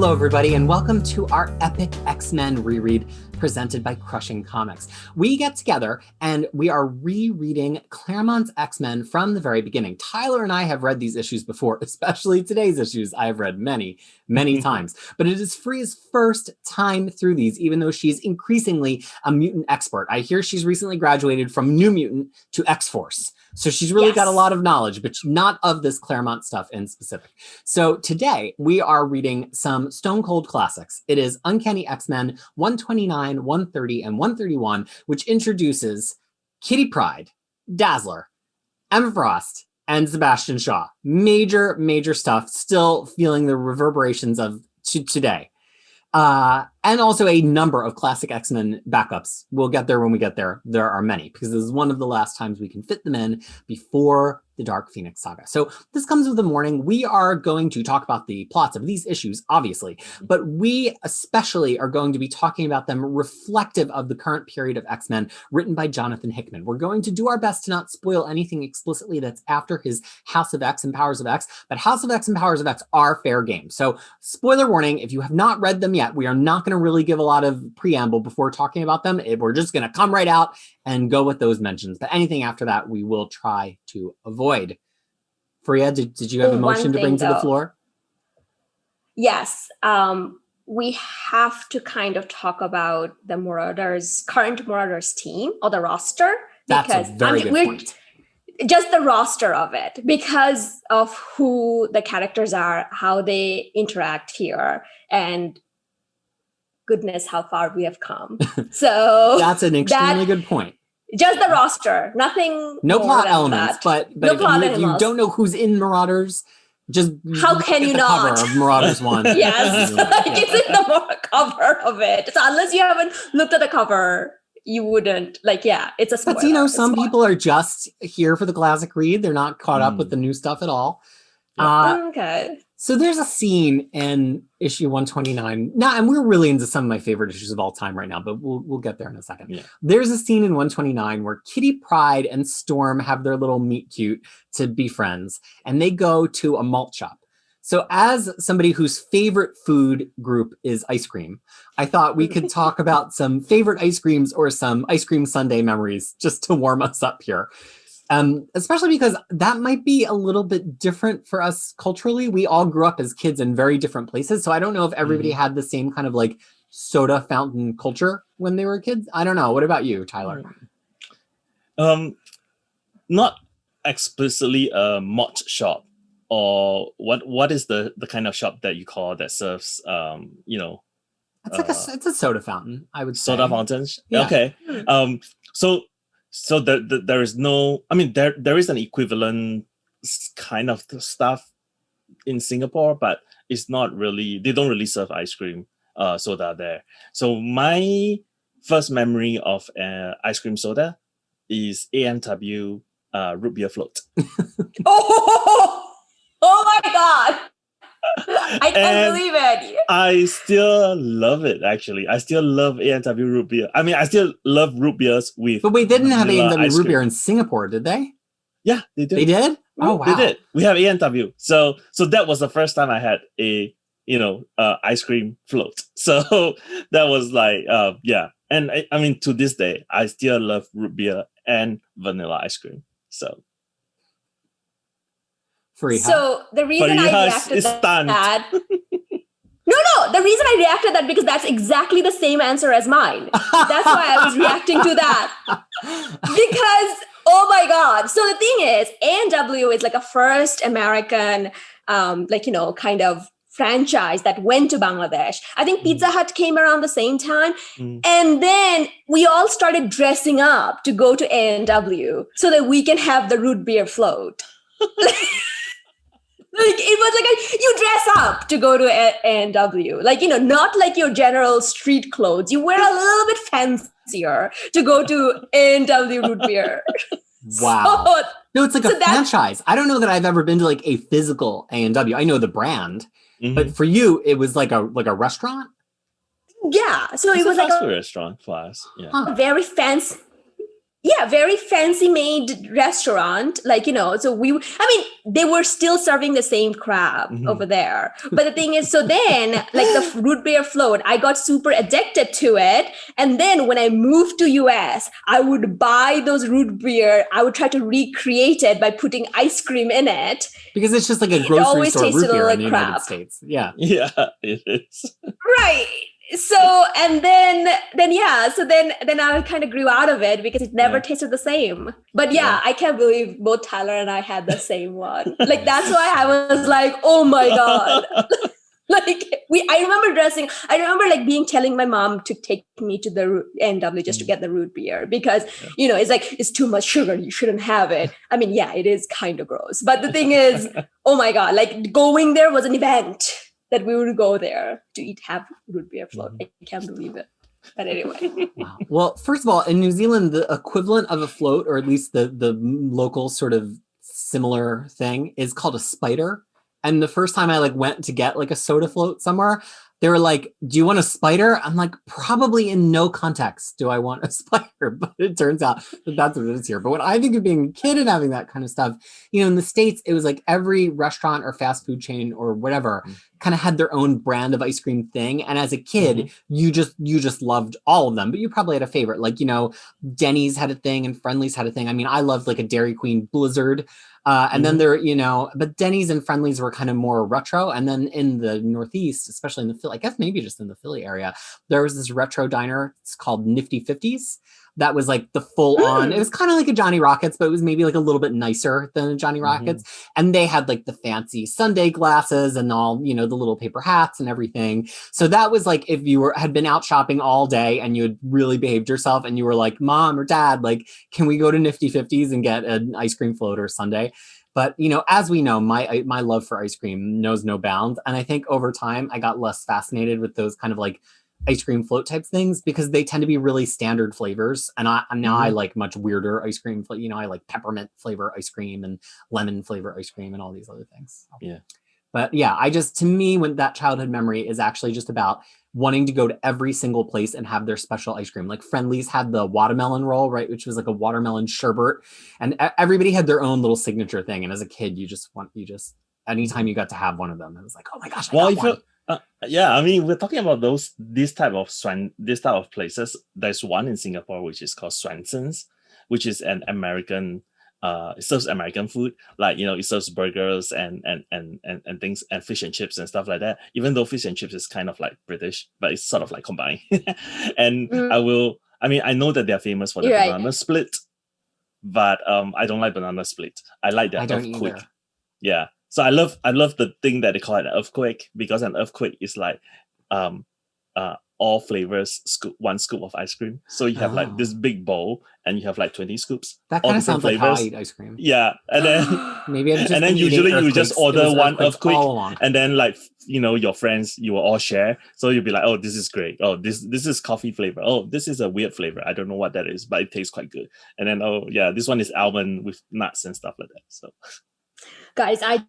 Hello, everybody, and welcome to our epic X-Men reread presented by Crushing Comics. We get together and we are rereading Claremont's X-Men from the very beginning. Tyler and I have read these issues before, especially today's issues. I have read many, many times, but it is Fariha's first time through these, even though she's increasingly a mutant expert. I hear she's recently graduated from New Mutant to X-Force. So she's really got a lot of knowledge, but not of this Claremont stuff in specific. So today we are reading some stone cold classics. It is Uncanny X-Men 129, 130, and 131, which introduces Kitty Pryde, Dazzler, Emma Frost, and Sebastian Shaw. Major, major stuff. Still feeling the reverberations of today. And also a number of classic X-Men backups. We'll get there when we get there. There are many, because this is one of the last times we can fit them in before the Dark Phoenix saga. So this comes with the morning. We are going to talk about the plots of these issues, obviously, but we especially are going to be talking about them reflective of the current period of X-Men written by Jonathan Hickman. We're going to do our best to not spoil anything explicitly that's after his House of X and Powers of X, but House of X and Powers of X are fair game. So spoiler warning, if you have not read them yet, we are not going to really give a lot of preamble before talking about them. We're just going to come right out and go with those mentions. But anything after that, we will try to avoid. Fariha, did you have a motion to bring to the floor? Yes. We have to kind of talk about the current Marauders team or the roster. That's a very good point. Just the roster of it, because of who the characters are, how they interact here, and goodness, how far we have come. So that's an extremely good point. Just the roster, nothing. No more plot than elements, that. but no if you don't know who's in Marauders, just how can you not? Cover of Marauders 1. Yes, it's in the cover of it. So unless you haven't looked at the cover, you wouldn't it's a spoiler. But some people are just here for the classic read. They're not caught up with the new stuff at all. Okay. So there's a scene in issue 129. Now, and we're really into some of my favorite issues of all time right now, but we'll get there in a second. Yeah. There's a scene in 129 where Kitty Pryde and Storm have their little meet cute to be friends, and they go to a malt shop. So as somebody whose favorite food group is ice cream, I thought we could talk about some favorite ice creams or some ice cream sundae memories just to warm us up here. Especially because that might be a little bit different for us culturally. We all grew up as kids in very different places. So I don't know if everybody had the same kind of soda fountain culture when they were kids. I don't know. What about you, Tyler? Not explicitly a malt shop, or what is the kind of shop that you call that serves it's it's a soda fountain, I would say. Soda fountains? Yeah. Okay. So there is no, there is an equivalent kind of stuff in Singapore, but it's not really, they don't really serve ice cream soda there. So my first memory of ice cream soda is A&W root beer float. Oh my God. I can't believe it. I still love it, actually. I still love A&W root beer. I still love root beers with. But we didn't have A&W root beer in Singapore, did they? Yeah, they did. They did? Oh, wow. They did. We have A&W. So that was the first time I had a, ice cream float. So that was yeah. And to this day, I still love root beer and vanilla ice cream. So. Fariha. So the reason I reacted that the reason I reacted that because that's exactly the same answer as mine. That's why I was reacting to that. Because oh my God. So the thing is, A&W is a first American kind of franchise that went to Bangladesh. I think Pizza Hut came around the same time. And then we all started dressing up to go to A&W so that we can have the root beer float. It was you dress up to go to A&W. Not like your general street clothes. You wear a little bit fancier to go to A&W root beer. Wow. No, it's a franchise. I don't know that I've ever been to a physical A&W. I know the brand, but for you, it was like a restaurant? Yeah. So it was a restaurant class. Yeah. Very fancy. very fancy made restaurant. Like, so they were still serving the same crab over there. But the thing is, so then like the root beer float, I got super addicted to it. And then when I moved to US, I would buy those root beer. I would try to recreate it by putting ice cream in it. Because it's just like a grocery store root beer in the United States. Yeah. Yeah, it is. Right. So, and then I kind of grew out of it because it never tasted the same. But I can't believe both Tyler and I had the same one. Like, that's why I was like, oh my God. I remember like telling my mom to take me to the NW just to get the root beer because, it's like, it's too much sugar. You shouldn't have it. I mean, it is kind of gross. But the thing is, oh my God, like going there was an event. That we would go there to have root beer float. I can't believe it. But anyway. Wow. Well, first of all, in New Zealand, the equivalent of a float, or at least the local sort of similar thing, is called a spider. And the first time I like went to get like a soda float somewhere, they were like, do you want a spider? I'm like, probably in no context do I want a spider. But it turns out that that's what it is here. But when I think of being a kid and having that kind of stuff, in the States, it was like every restaurant or fast food chain or whatever kind of had their own brand of ice cream thing. And as a kid, you just loved all of them. But you probably had a favorite. Like, Denny's had a thing and Friendly's had a thing. I mean, I loved like a Dairy Queen Blizzard. And then there, but Denny's and Friendly's were kind of more retro. And then in the Northeast, especially in the Philly, I guess maybe just in the Philly area, there was this retro diner. It's called Nifty 50s. That was like the full on, it was kind of like a Johnny Rockets, but it was maybe like a little bit nicer than a Johnny Rockets. And they had like the fancy Sunday glasses and all, the little paper hats and everything. So that was like, if you had been out shopping all day and you had really behaved yourself and you were like, Mom or Dad, like, can we go to Nifty 50s and get an ice cream float or sundae? But, as we know, my love for ice cream knows no bounds. And I think over time, I got less fascinated with those kind of like ice cream float type things because they tend to be really standard flavors. And I like much weirder ice cream. I like peppermint flavor ice cream and lemon flavor ice cream and all these other things. Yeah. But to me, when that childhood memory is actually just about wanting to go to every single place and have their special ice cream. Like Friendly's had the watermelon roll, right? Which was like a watermelon sherbet. And everybody had their own little signature thing. And as a kid, anytime you got to have one of them, it was like, oh my gosh, I got one. I mean, we're talking about this type of places. There's one in Singapore which is called Swanson's, which is an American. It serves American food, like it serves burgers and things and fish and chips and stuff like that. Even though fish and chips is kind of like British, but it's sort of like combined. And I know that they're famous for the banana split, but I don't like banana split. I like the earthquake. Yeah. So I love the thing that they call it an earthquake, because an earthquake is like all flavors one scoop of ice cream. So you have like this bbig bowl and you have like 20 scoops. That kind of sounds flavors. Like how I eat ice cream. Yeah. And then maybe I'm just and then usually you just order one earthquake and then like your friends, you will all share. So you'll be like, oh, this is great. Oh, this is coffee flavor. Oh, this is a weird flavor. I don't know what that is, but it tastes quite good. And then this one is almond with nuts and stuff like that. So guys, I'm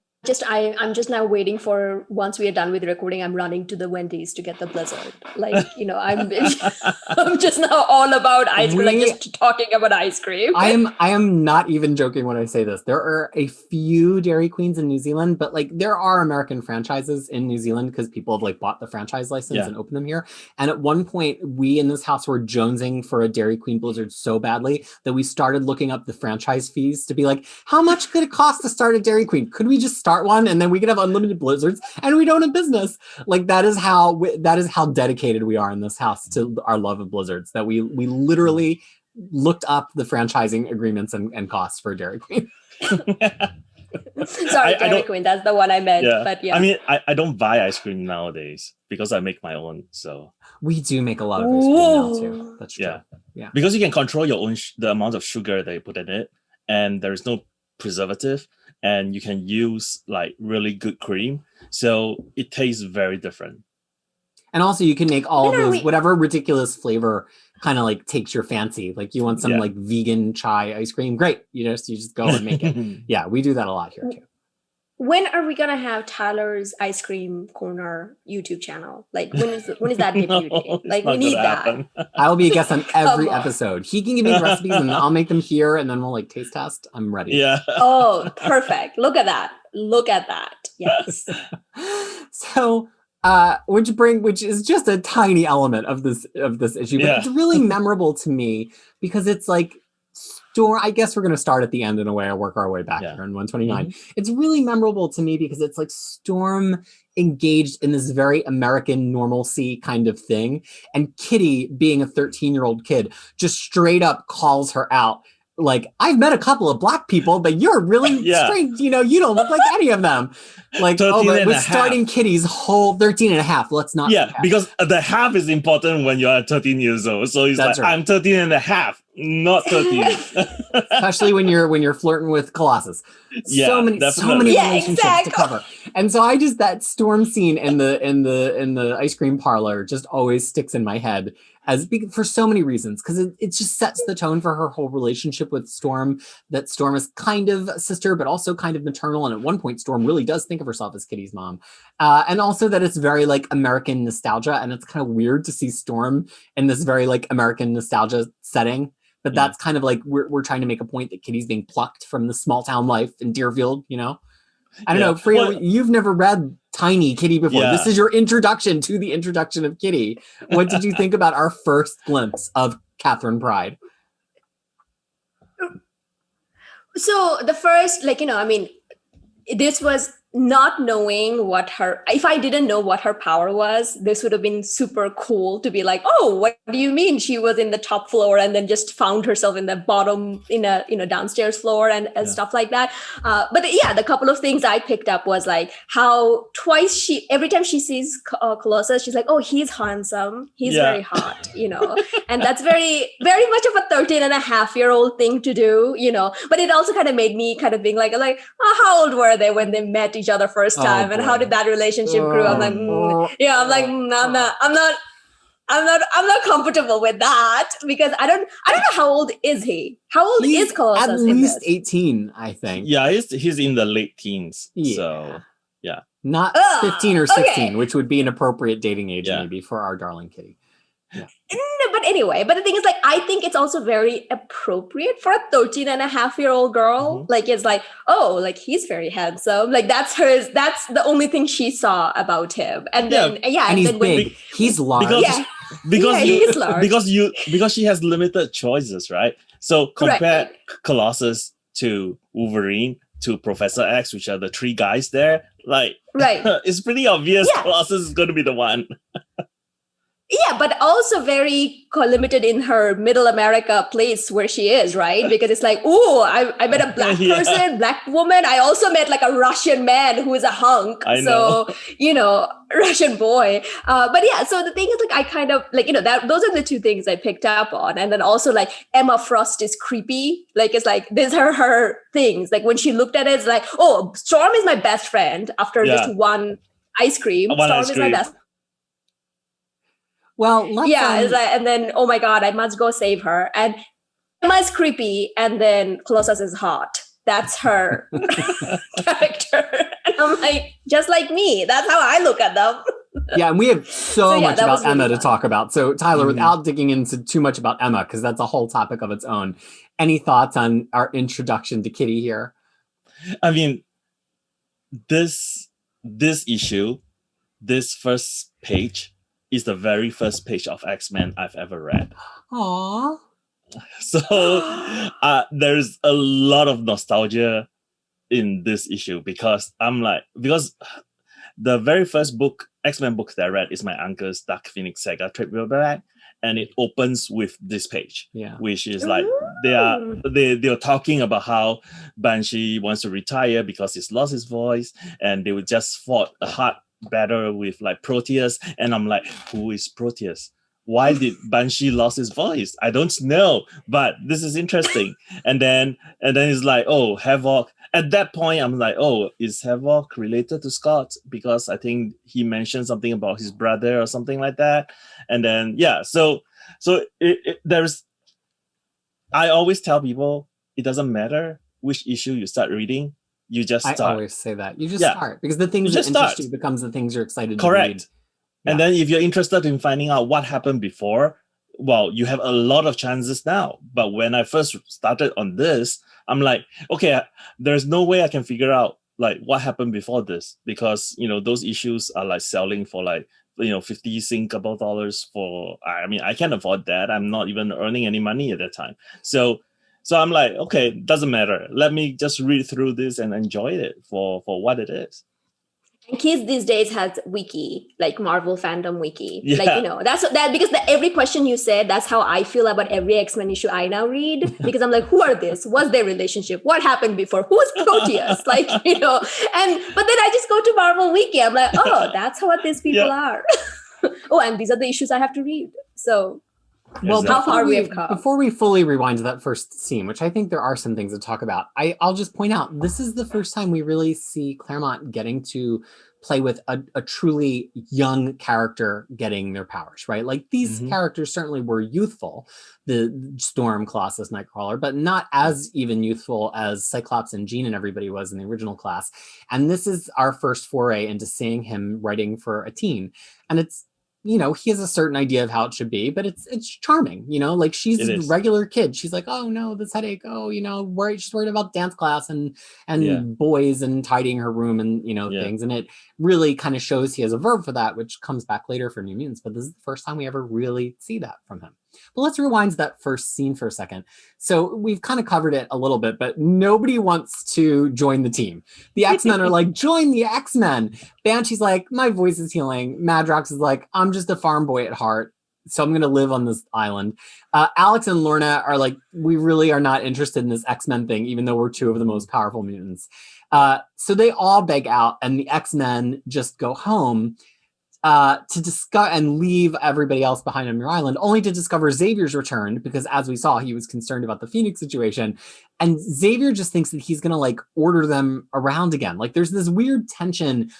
just now waiting for, once we are done with the recording, I'm running to the Wendy's to get the Blizzard. Like, I'm just now all about ice cream, like just talking about ice cream. I am not even joking when I say this. There are a few Dairy Queens in New Zealand, but like there are American franchises in New Zealand because people have like bought the franchise license and opened them here. And at one point, we in this house were jonesing for a Dairy Queen Blizzard so badly that we started looking up the franchise fees to be like, how much could it cost to start a Dairy Queen? Could we just start one and then we could have unlimited Blizzards and we don't have business? Like that is how dedicated we are in this house to our love of Blizzards, that we literally looked up the franchising agreements and costs for Dairy Queen. Sorry, Dairy Queen, that's the one I meant. Yeah. But yeah, I mean, I don't buy ice cream nowadays because I make my own. So we do make a lot of ice cream now too. That's true. Yeah, because you can control your own the amount of sugar that you put in it, and there is no preservative, and you can use like really good cream, so it tastes very different. And also you can make all those whatever ridiculous flavor kind of like takes your fancy. Like you want some like vegan chai ice cream, great. You just go and make it. Yeah, we do that a lot here too. when are we gonna have Tyler's Ice Cream Corner YouTube channel? Like when is that debuting? Like we need that. I will be a guest on every Come on. episode. He can give me the recipes and I'll make them here and then we'll like taste test. I'm ready. Yeah. Oh, perfect. Look at that. Yes. So which is just a tiny element of this issue, but it's really memorable to me because it's like Storm. I guess we're going to start at the end in a way, or work our way back here in 129. It's really memorable to me because it's like Storm engaged in this very American normalcy kind of thing, and Kitty, being a 13-year-old kid, just straight up calls her out. Like, I've met a couple of Black people, but you're really strange. You know, you don't look like any of them. Like, but we're starting Kitty's whole 13 and a half. Let's not. Yeah, because the half is important when you're 13 years old. So he's like, I'm 13 and a half, not 13. Especially when you're flirting with Colossus. Yeah, so many relationships to cover. And so that Storm scene in the ice cream parlor just always sticks in my head for so many reasons, because it just sets the tone for her whole relationship with Storm, that Storm is kind of a sister, but also kind of maternal. And at one point, Storm really does think of herself as Kitty's mom. And also that it's very like American nostalgia. And it's kind of weird to see Storm in this very like American nostalgia setting. But that's kind of like, we're trying to make a point that Kitty's being plucked from the small town life in Deerfield, you know? I don't know, Fariha, you've never read Tiny Kitty before. Yeah. This is your introduction to the introduction of Kitty. What did you think about our first glimpse of Catherine Pryde? So the first, this was not knowing if I didn't know what her power was, this would have been super cool to be like, oh, what do you mean she was in the top floor and then just found herself in the bottom, in a downstairs floor and stuff like that. But the couple of things I picked up was like how every time she sees Colossus, she's like, oh, he's handsome. He's very hot, and that's very, very much of a 13-and-a-half-year-old thing to do, but it also kind of made me kind of being like, oh, how old were they when they met each other first time, and how did that relationship grew? I'm like, I'm not comfortable with that, because I don't know how old is he? How old is Colossus? At least 18, I think. Yeah, he's in the late teens. Yeah. So yeah, not 15 or 16, which would be an appropriate dating age maybe for our darling Kitty. Yeah. No, but anyway, the thing is, like, I think it's also very appropriate for a 13-and-a-half-year-old girl. Mm-hmm. Like, it's like, oh, like, he's very handsome. Like, that's the only thing she saw about him. And then, and he's big. He's large. Because she has limited choices, right? So compare Colossus to Wolverine to Professor X, which are the three guys there. Like, it's pretty obvious Colossus is going to be the one. Yeah, but also very limited in her middle America place where she is, right? Because it's like, oh, I met a Black person, Black woman. I also met like a Russian man who is a hunk. So, Russian boy. But yeah, so the thing is, like, I kind of like, those are the two things I picked up on. And then also like Emma Frost is creepy. Like, it's like, these are her things. Like when she looked at it, it's like, oh, Storm is my best friend after just one ice cream. Storm is my best. Well, it's like, and then, oh my God, I must go save her. And Emma's creepy, and then Colossus is hot. That's her character. And I'm like, just like me. That's how I look at them. Yeah, and we have so much about Emma to talk about. So, Tyler, without digging into too much about Emma, because that's a whole topic of its own, any thoughts on our introduction to Kitty here? I mean, this issue, this first page, is the very first page of X-Men I've ever read. Aww. So there's a lot of nostalgia in this issue because the very first book, X-Men book that I read is my uncle's Dark Phoenix Saga trade paperback, and it opens with this page, which is like they're talking about how Banshee wants to retire because he's lost his voice, and they would just fought a hard battle with like Proteus, and I'm like, who is Proteus? Why did Banshee lost his voice? I don't know, but this is interesting. and then it's like, oh, Havoc. At that point, I'm like, oh, is Havoc related to Scott? Because I think he mentioned something about his brother or something like that. And then so there's. I always tell people it doesn't matter which issue you start reading. you just start. I always say that. You just start, because the things that interest you becomes the things you're excited to read. Correct. And then if you're interested in finding out what happened before, well, you have a lot of chances now. But when I first started on this, I'm like, okay, there's no way I can figure out like what happened before this, because, you know, those issues are like selling for like, you know, 50 Singapore dollars for, I mean, I can't afford that. I'm not even earning any money at that time. So I'm like, okay, doesn't matter. Let me just read through this and enjoy it for what it is. And kids these days has wiki, like Marvel fandom wiki. Yeah. Like, you know, that's that, because every question you said, that's how I feel about every X-Men issue I now read, because I'm like, who are this? What's their relationship? What happened before? Who's Proteus? Like, you know, but then I just go to Marvel wiki. I'm like, oh, that's what these people are. Oh, and these are the issues I have to read. So, well, how far we have come. Before we fully rewind to that first scene, which I think there are some things to talk about, I'll just point out, this is the first time we really see Claremont getting to play with a truly young character getting their powers, right? Like these characters certainly were youthful, the Storm, Colossus, Nightcrawler, but not as even youthful as Cyclops and Jean and everybody was in the original class. And this is our first foray into seeing him writing for a teen. And it's, you know, he has a certain idea of how it should be, but it's charming, you know, like she's a regular kid. She's like, oh no, this headache. Oh, you know, she's worried about dance class and boys and tidying her room and, you know, things. And it really kind of shows he has a verb for that, which comes back later for New Mutants. But this is the first time we ever really see that from him. But let's rewind to that first scene for a second. So we've kind of covered it a little bit, but nobody wants to join the team. The X-Men are like, join the X-Men. Banshee's like, my voice is healing. Madrox is like, I'm just a farm boy at heart, so I'm going to live on this island. Alex and Lorna are like, we really are not interested in this X-Men thing, even though we're two of the most powerful mutants. So they all beg out, and the X-Men just go home to discuss and leave everybody else behind on your island, only to discover Xavier's returned, because as we saw, he was concerned about the Phoenix situation. And Xavier just thinks that he's going to like order them around again. Like there's this weird tension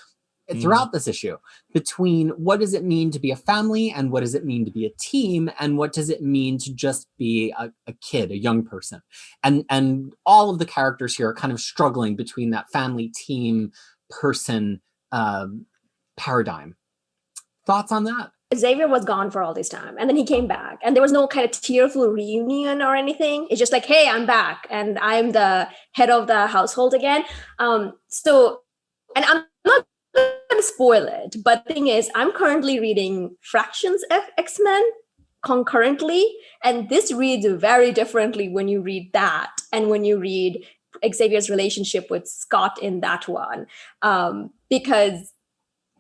throughout this issue between what does it mean to be a family and what does it mean to be a team and what does it mean to just be a kid, a young person. And all of the characters here are kind of struggling between that family, team, person paradigm. Thoughts on that? Xavier was gone for all this time, and then he came back, and there was no kind of tearful reunion or anything. It's just like, hey, I'm back, and I'm the head of the household again. So, and I'm not going to spoil it, but the thing is, I'm currently reading Fractions X-Men concurrently, and this reads very differently when you read that and when you read Xavier's relationship with Scott in that one, because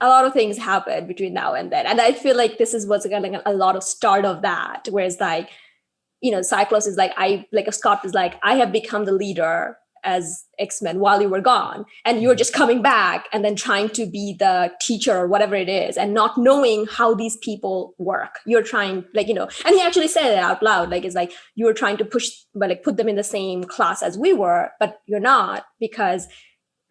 a lot of things happen between now and then. And I feel like this is what's like a lot of start of that. Whereas like, you know, Cyclops is like, Scott is like, I have become the leader as X-Men while you were gone. And you're just coming back and then trying to be the teacher or whatever it is and not knowing how these people work. You're trying, like, you know, and he actually said it out loud. Like, it's like, you were trying to put them in the same class as we were, but you're not, because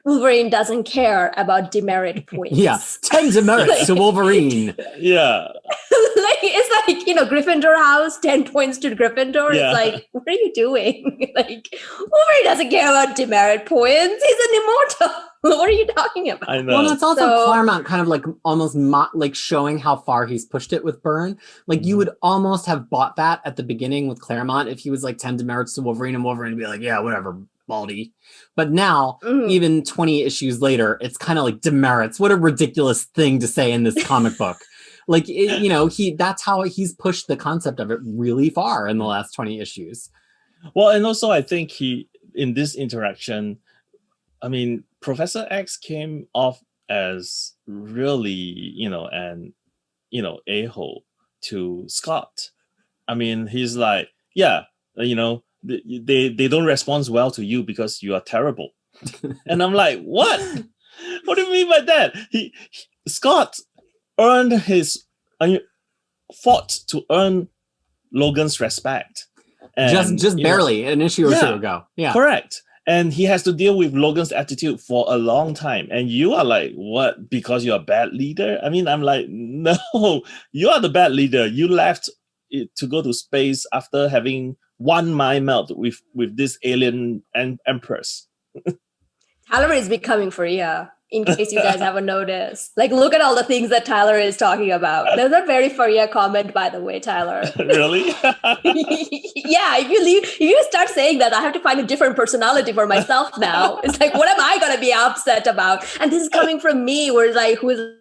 Wolverine doesn't care about demerit points. Yeah, 10 demerits to Wolverine. Yeah. Like, it's like, you know, Gryffindor house, 10 points to Gryffindor. Yeah. It's like, what are you doing? Like, Wolverine doesn't care about demerit points. He's an immortal. What are you talking about? I know. Well, that's also Claremont kind of like almost like showing how far he's pushed it with Byrne. Like you would almost have bought that at the beginning with Claremont if he was like 10 demerits to Wolverine and Wolverine would be like, yeah, whatever, Baldy. But now, even 20 issues later, it's kind of like demerits. What a ridiculous thing to say in this comic book. Like, you know, that's how he's pushed the concept of it really far in the last 20 issues. Well, and also I think in this interaction, I mean, Professor X came off as really, you know, a-hole to Scott. I mean, he's like, yeah, you know, they don't respond well to you because you are terrible. And I'm like, what? What do you mean by that? Scott fought to earn Logan's respect. And, just barely, an issue or two ago. Yeah, correct. And he has to deal with Logan's attitude for a long time. And you are like, what? Because you're a bad leader? I mean, I'm like, no, you are the bad leader. You left to go to space after having one mind melt with this alien empress. Tyler is becoming Fariha, in case you guys haven't noticed. Like, look at all the things that Tyler is talking about. There's a very Fariha comment, by the way, Tyler. Really? Yeah, if you start saying that, I have to find a different personality for myself now. It's like, what am I going to be upset about? And this is coming from me, who is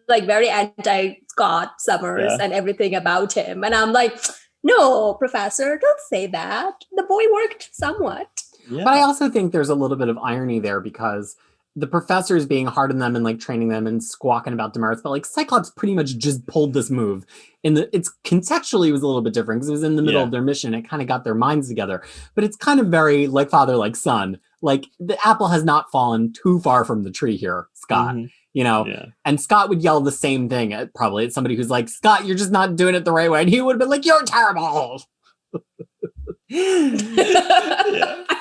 like very anti-Scott Summers and everything about him. And I'm like, no, Professor, don't say that. The boy worked somewhat. Yeah. But I also think there's a little bit of irony there because the professor is being hard on them and like training them and squawking about demerits, but like Cyclops pretty much just pulled this move. It's contextually was a little bit different because it was in the middle of their mission. It kind of got their minds together, but it's kind of very like father, like son. Like the apple has not fallen too far from the tree here, Scott. You know, and Scott would yell the same thing at somebody who's like, Scott, you're just not doing it the right way, and he would have been like, you're terrible. I'm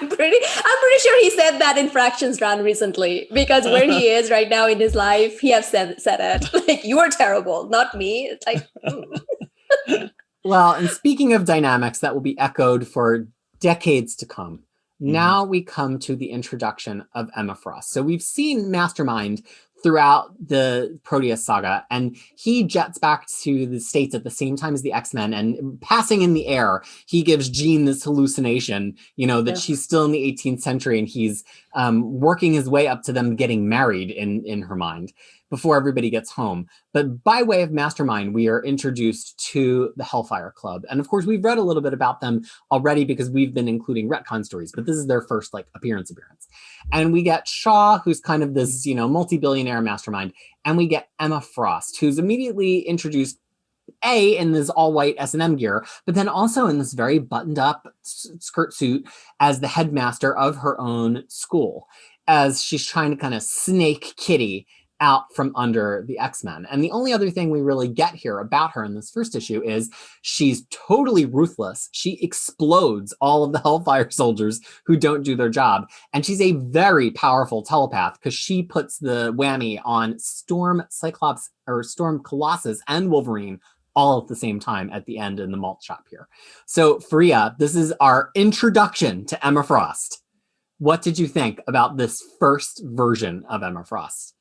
pretty sure he said that in Fractions Run recently, because where he is right now in his life, he has said it. Like, you are terrible, not me. It's like, Well, and speaking of dynamics that will be echoed for decades to come, now we come to the introduction of Emma Frost. So we've seen Mastermind throughout the Proteus saga, and he jets back to the States at the same time as the X-Men, and passing in the air, he gives Jean this hallucination, you know, that she's still in the 18th century, and he's working his way up to them getting married in her mind before everybody gets home. But by way of Mastermind, we are introduced to the Hellfire Club. And of course, we've read a little bit about them already because we've been including retcon stories, but this is their first like appearance. And we get Shaw, who's kind of this, you know, multi-billionaire mastermind. And we get Emma Frost, who's immediately introduced in this all-white S&M gear, but then also in this very buttoned-up skirt suit as the headmaster of her own school, as she's trying to kind of snake Kitty out from under the X-Men. And the only other thing we really get here about her in this first issue is she's totally ruthless. She explodes all of the Hellfire soldiers who don't do their job. And she's a very powerful telepath because she puts the whammy on Storm, Cyclops, or Storm, Colossus, and Wolverine all at the same time at the end in the Malt shop here. So Fariha, this is our introduction to Emma Frost. What did you think about this first version of Emma Frost?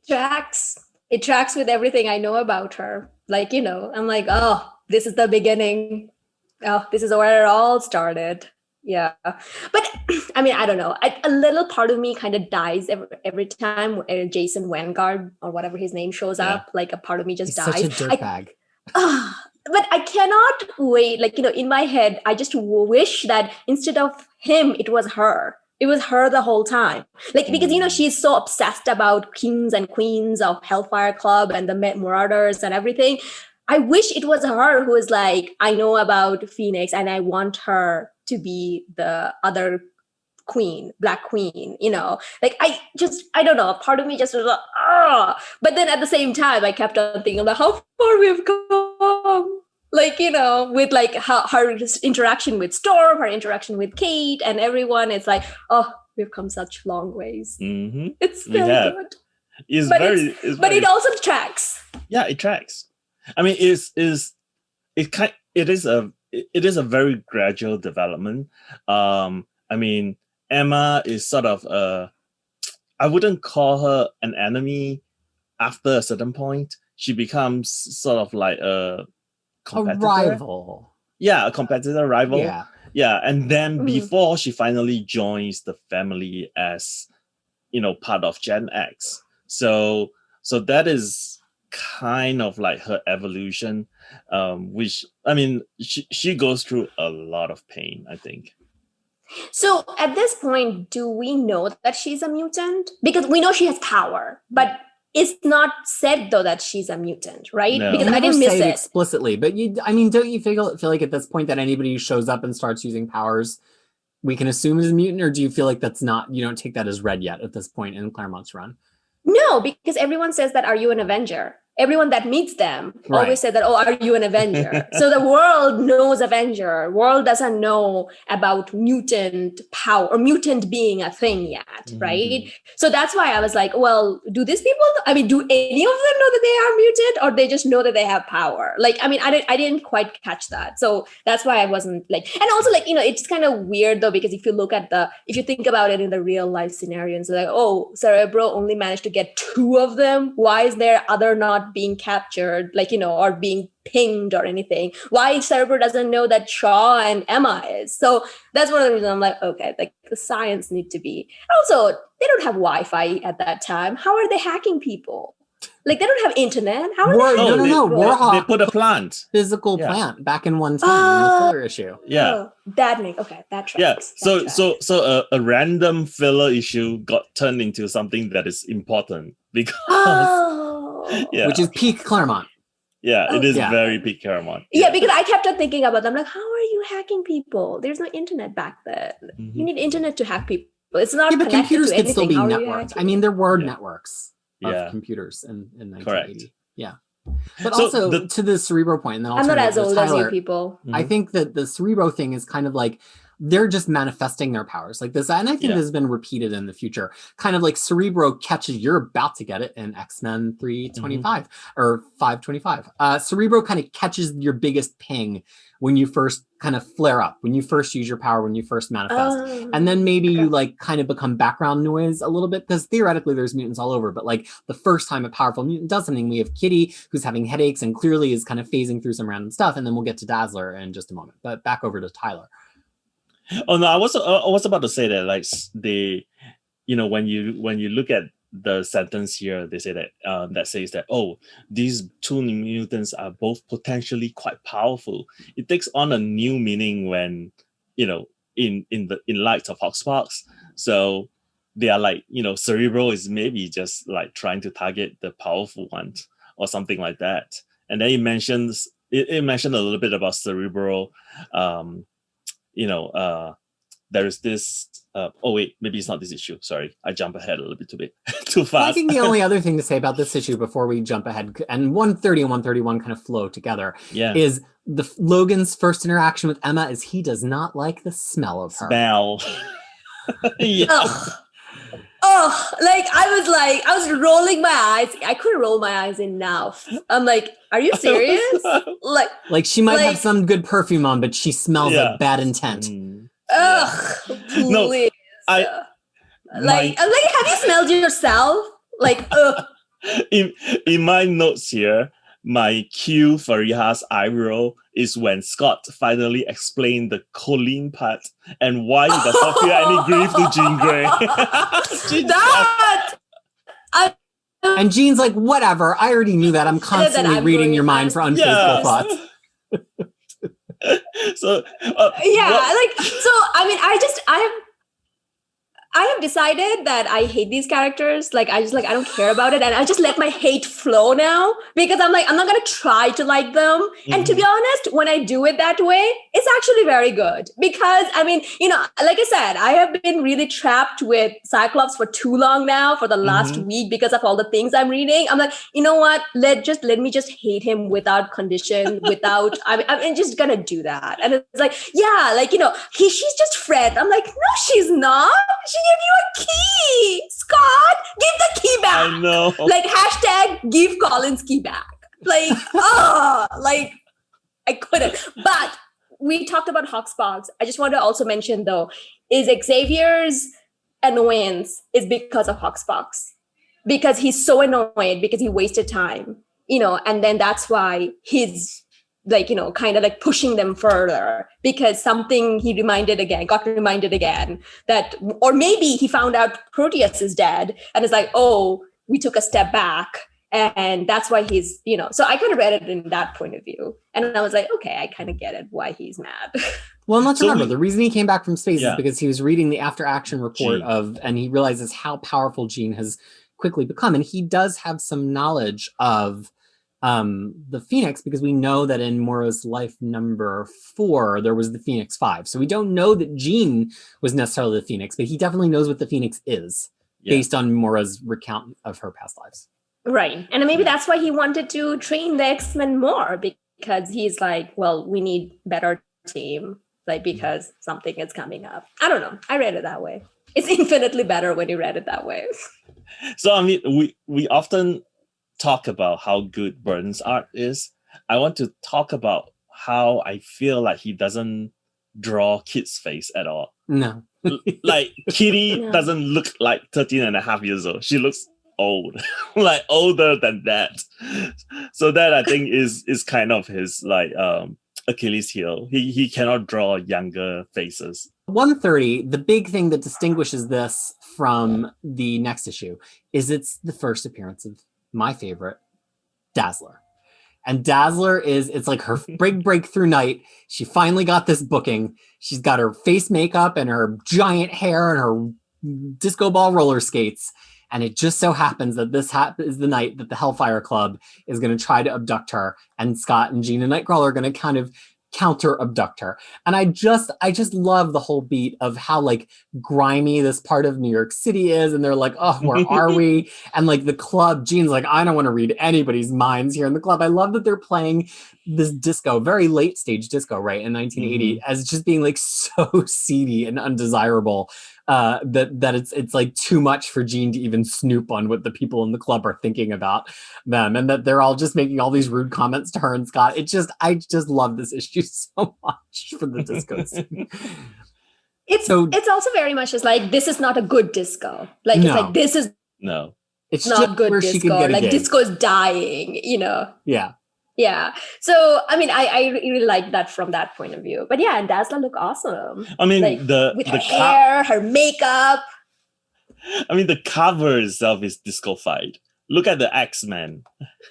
It tracks with everything I know about her. Like, you know, I'm like, oh, this is the beginning. Oh, this is where it all started. Yeah. But I mean, I don't know. A little part of me kind of dies every time Jason Vanguard or whatever his name shows up. Like a part of me just dies. Such a dirtbag. But I cannot wait. Like, you know, in my head, I just wish that instead of him, it was her. It was her the whole time. Like, because, you know, she's so obsessed about kings and queens of Hellfire Club and the Marauders and everything. I wish it was her who was like, I know about Phoenix and I want her to be the other queen, Black Queen, you know. Like, I don't know. Part of me just was like, ah. But then at the same time, I kept on thinking about how far we've come. Like, you know, with like her interaction with Storm, her interaction with Kate and everyone, it's like, oh, we've come such long ways. It's still good. But it also tracks. Yeah, it tracks. I mean, it is a very gradual development. I mean, Emma is sort of I wouldn't call her an enemy after a certain point. She becomes sort of like a rival. Yeah, a competitor rival. Yeah. And then before she finally joins the family as, you know, part of Gen X. So that is kind of like her evolution, which, I mean, she goes through a lot of pain, I think. So at this point, do we know that she's a mutant? Because we know she has power, but it's not said though that she's a mutant, right? No. Because I didn't miss it explicitly. But don't you feel like at this point that anybody who shows up and starts using powers, we can assume is a mutant, or do you feel like that's not? You don't take that as read yet at this point in Claremont's run? No, because everyone says that, are you an Avenger? everyone that meets them Right. always said that, oh, are you an Avenger? So the world knows Avenger. World doesn't know about mutant power or mutant being a thing yet, right? So that's why I was like, well, do these people, I mean, do any of them know that they are mutant, or they just know that they have power? Like, I mean, I didn't quite catch that. So that's why I wasn't like, and also like, it's kind of weird though, because if you think about it in the real life scenario, it's like, oh, Cerebro only managed to get 2 of them. Why is there other not being captured, like, or being pinged or anything? Why Cerebro doesn't know that Shaw and Emma is? So that's one of the reasons I'm like, okay, like the science need to be. Also, they don't have Wi-Fi at that time. How are they hacking people? Like, they don't have internet. How are they hacking No. people? Warhawk They put a plant. Physical plant back in 110 in the filler issue. Yeah. Oh, that tracks. Yeah. That tracks. So a random filler issue got turned into something that is important because yeah. Which is peak Claremont. Yeah, it is Yeah. very peak Claremont. Yeah, because I kept on thinking about them. Like, how are you hacking people? There's no internet back then. You need internet to hack people. It's not Yeah, but connected computers to could anything. still be How are you networked. hacking? I mean, there were Yeah. networks Yeah. of computers in 1980. Correct. Yeah. But So also to the Cerebro point, and then I'll I'm turn not it as over to old as you Tyler. people. I think that the Cerebro thing is kind of like they're just manifesting their powers like this. And I think this has been repeated in the future. Kind of like Cerebro catches, you're about to get it in X-Men 325 or 525. Cerebro kind of catches your biggest ping when you first kind of flare up, when you first use your power, when you first manifest. And then maybe you like kind of become background noise a little bit, because theoretically there's mutants all over. But like the first time a powerful mutant does something, we have Kitty, who's having headaches and clearly is kind of phasing through some random stuff. And then we'll get to Dazzler in just a moment. But back over to Tyler. Oh no, I was about to say that like they, when you look at the sentence here, they say that that says that, oh, these 2 mutants are both potentially quite powerful. It takes on a new meaning when in light of Hoxpox. So they are like, Cerebro is maybe just like trying to target the powerful ones or something like that. And then it mentioned a little bit about Cerebro. There is this. Oh wait, maybe it's not this issue. Sorry, I jump ahead a little bit too fast. Well, I think the only other thing to say about this issue before we jump ahead, and 130 and 131 kind of flow together, is Logan's first interaction with Emma is he does not like the smell of her. Smell. Like I was rolling my eyes. I couldn't roll my eyes enough. I'm like, are you serious? Like she might have some good perfume on, but she smells like bad intent. Please. No, I'm like, have you smelled yourself? Like, in my notes here, my cue Fariha's eye roll is when Scott finally explained the choline part and why he does not feel any grief to Jean Grey. And Jean's like, whatever, I already knew that. I'm constantly reading your mind for unfaithful thoughts. So I mean, I have decided that I hate these characters. Like, I don't care about it. And I just let my hate flow now, because I'm like, I'm not going to try to like them. And to be honest, when I do it that way, it's actually very good. Because, I mean, like I said, I have been really trapped with Cyclops for too long now, for the last week, because of all the things I'm reading. I'm like, you know what? Let me just hate him without condition, I'm just going to do that. And it's like, she's just Fred. I'm like, no, she's not. She gave you a key, Scott. Give the key back. I know. Like, # give Colin's key back. Like, like I couldn't. But we talked about Hoxpox. I just want to also mention though, is Xavier's annoyance is because of Hoxpox, because he's so annoyed because he wasted time, and then that's why he's like, kind of like pushing them further, because something got reminded again that, or maybe he found out Proteus is dead and it's like, oh, we took a step back. And that's why he's, so I kind of read it in that point of view. And I was like, okay, I kind of get it why he's mad. Well, let's remember, the reason he came back from space is Yeah. because he was reading the after action report and he realizes how powerful Jean has quickly become. And he does have some knowledge of the Phoenix, because we know that in Moira's life number 4, there was the Phoenix 5. So we don't know that Jean was necessarily the Phoenix, but he definitely knows what the Phoenix is based on Moira's recount of her past lives. Right. And maybe that's why he wanted to train the X-Men more, because he's like, well, we need better team, like because something is coming up. I don't know. I read it that way. It's infinitely better when you read it that way. So I mean, we often talk about how good Burton's art is. I want to talk about how I feel like he doesn't draw Kit's face at all. No. Like Kitty doesn't look like 13 and a half years old. She looks old, like older than that. So that I think is kind of his like Achilles heel. He cannot draw younger faces. 130, the big thing that distinguishes this from the next issue is it's the first appearance of my favorite, Dazzler. And Dazzler it's like her big breakthrough night. She finally got this booking. She's got her face makeup and her giant hair and her disco ball roller skates. And it just so happens that this is the night that the Hellfire Club is going to try to abduct her. And Scott and Jean and Nightcrawler are going to kind of counter abduct her. And I just love the whole beat of how like grimy this part of New York City is. And they're like, oh, where are we? And like the club, Jean's like, I don't want to read anybody's minds here in the club. I love that they're playing this disco, very late stage disco, right, in 1980, as just being like so seedy and undesirable. That it's like too much for Jean to even snoop on what the people in the club are thinking about them, and that they're all just making all these rude comments to her and Scott. I just love this issue so much for the disco scene. It's also very much just like, this is not a good disco. Like it's like, this is it's not good disco. Like disco is dying, you know. Yeah. So, I mean, I really like that from that point of view. But yeah, and Dazzler look awesome. I mean, like, with her hair, her makeup. I mean, the cover itself is disco-fied. Look at the X-Men.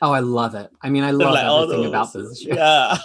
Oh, I love it. I mean, I love like everything about this issue. Yeah.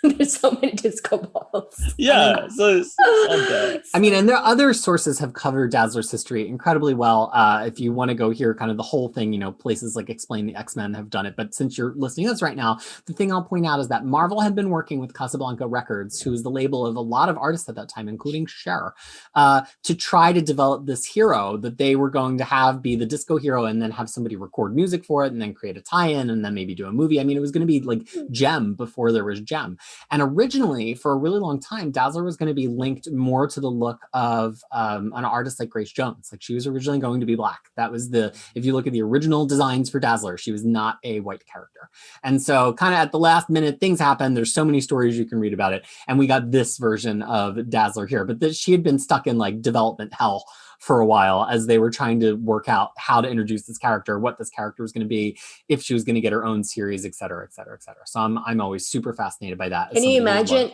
There's so many disco balls. Yeah, so it's okay. I mean, and there are other sources have covered Dazzler's history incredibly well. If you want to go hear kind of the whole thing, you know, places like Explain the X-Men have done it. But since you're listening to this right now, the thing I'll point out is that Marvel had been working with Casablanca Records, who is the label of a lot of artists at that time, including Cher, to try to develop this hero that they were going to have be the disco hero and then have somebody record music for it and then create a tie-in and then maybe do a movie. I mean, it was going to be like Gem before there was Gem. And originally, for a really long time, Dazzler was going to be linked more to the look of an artist like Grace Jones. Like she was originally going to be black. That was if you look at the original designs for Dazzler, she was not a white character. And so kind of at the last minute, things happen. There's so many stories you can read about it. And we got this version of Dazzler here. But she had been stuck in like development hell for a while as they were trying to work out how to introduce this character, what this character was going to be, if she was going to get her own series, et cetera, et cetera, et cetera. So I'm always super fascinated by that. Can you imagine?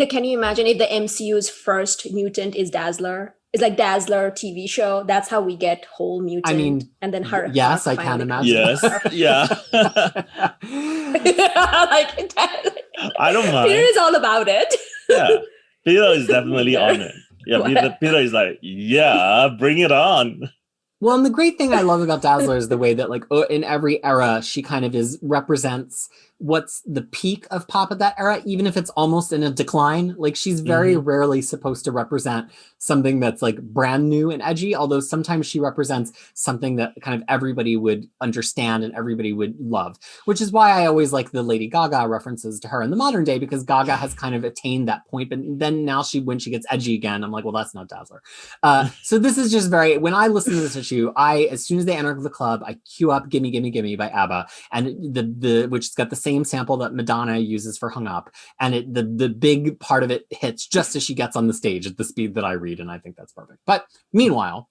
Can you imagine if the MCU's first mutant is Dazzler? It's like Dazzler TV show. That's how we get whole mutant. I mean, and then her. Yes, I can imagine. Yes, yeah. Like, I don't mind. Peter is all about it. Yeah, Peter is definitely on it. Yeah, Peter is like, yeah, bring it on. Well, and the great thing I love about Dazzler is the way that, like, in every era, she kind of represents what's the peak of pop at that era, even if it's almost in a decline. Like, she's very rarely supposed to represent something that's like brand new and edgy, although sometimes she represents something that kind of everybody would understand and everybody would love, which is why I always like the Lady Gaga references to her in the modern day, because Gaga has kind of attained that point. But then now when she gets edgy again, I'm like, well, that's not Dazzler. So this is just when I listen to this issue, as soon as they enter the club, I cue up Gimme, Gimme, Gimme by ABBA, and which has got the same sample that Madonna uses for Hung Up. And the big part of it hits just as she gets on the stage at the speed that I read. And I think that's perfect. But meanwhile,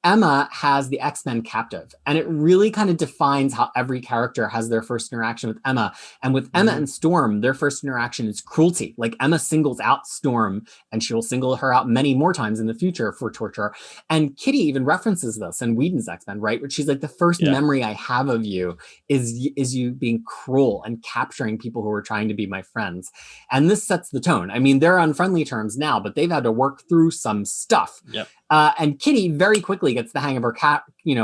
Emma has the X-Men captive, and it really kind of defines how every character has their first interaction with Emma. And with Emma and Storm, their first interaction is cruelty. Like, Emma singles out Storm, and she will single her out many more times in the future for torture. And Kitty even references this in Whedon's X-Men, right? Where she's like, the first memory I have of you is you being cruel and capturing people who are trying to be my friends. And this sets the tone. I mean, they're on friendly terms now, but they've had to work through some stuff. Yep. And Kitty very quickly gets the hang of her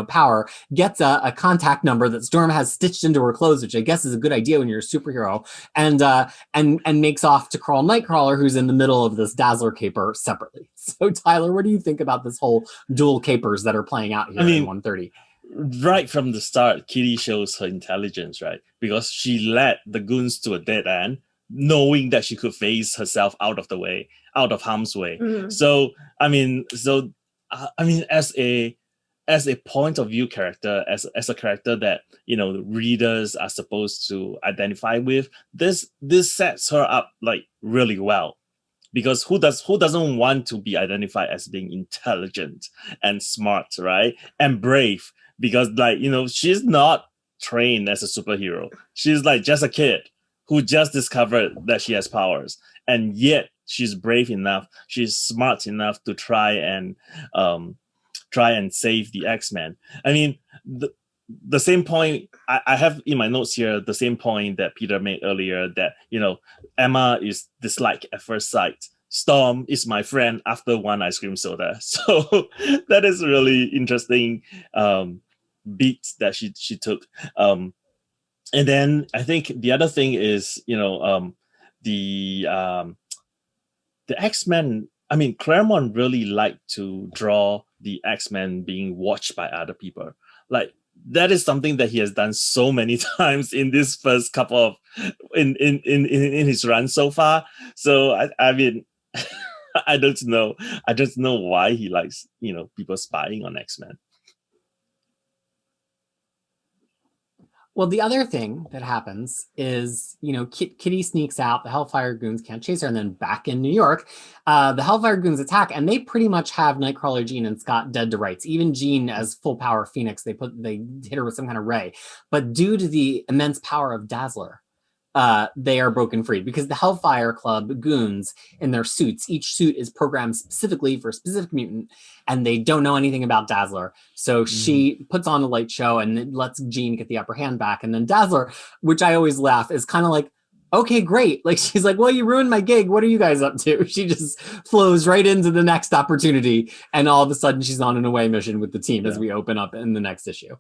power, gets a contact number that Storm has stitched into her clothes, which I guess is a good idea when you're a superhero, and makes off to crawl Nightcrawler, who's in the middle of this Dazzler caper separately. So Tyler, what do you think about this whole dual capers that are playing out here in 130? Right from the start, Kitty shows her intelligence, right? Because she led the goons to a dead end, knowing that she could phase herself out of harm's way. Mm-hmm. So as a point of view character, as a character that readers are supposed to identify with, this sets her up like really well. Because who doesn't want to be identified as being intelligent and smart, right? And brave. Because she's not trained as a superhero. She's like just a kid who just discovered that she has powers, and yet she's brave enough, she's smart enough to try and save the X-Men. I mean, the same point I have in my notes here, the same point that Peter made earlier, that Emma is disliked at first sight. Storm is my friend after one ice cream soda. So that is really interesting beat that she took. And then I think the other thing is, the X-Men. I mean, Claremont really liked to draw the X-Men being watched by other people. Like, that is something that he has done so many times in this first couple of in his run so far. So I mean, I don't know why he likes people spying on X-Men. Well, the other thing that happens is, Kitty sneaks out, the Hellfire goons can't chase her, and then back in New York, the Hellfire goons attack, and they pretty much have Nightcrawler, Jean, and Scott dead to rights. Even Jean, as full power Phoenix, they hit her with some kind of ray. But due to the immense power of Dazzler, they are broken free, because the Hellfire Club goons in their suits, each suit is programmed specifically for a specific mutant, and they don't know anything about Dazzler. So she puts on a light show and it lets Jean get the upper hand back. And then Dazzler, which I always laugh, is kind of like, okay, great. Like, she's like, well, you ruined my gig. What are you guys up to? She just flows right into the next opportunity. And all of a sudden she's on an away mission with the team as we open up in the next issue.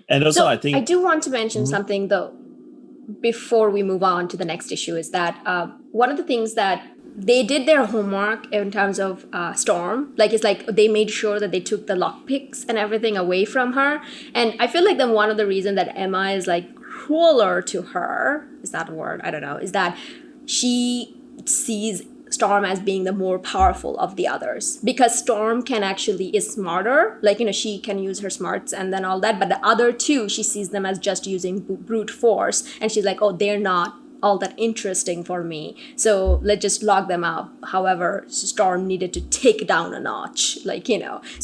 And also, I think I do want to mention something though before we move on to the next issue, is that one of the things that they did their homework in terms of Storm, it's like they made sure that they took the lockpicks and everything away from her. And I feel like then one of the reasons that Emma is like crueler to her, is that a word? I don't know, is that she sees Storm as being the more powerful of the others, because Storm is smarter, she can use her smarts and then all that, but the other two, she sees them as just using brute force, and she's like, oh, they're not all that interesting for me, so let's just lock them up. However, Storm needed to take down a notch, so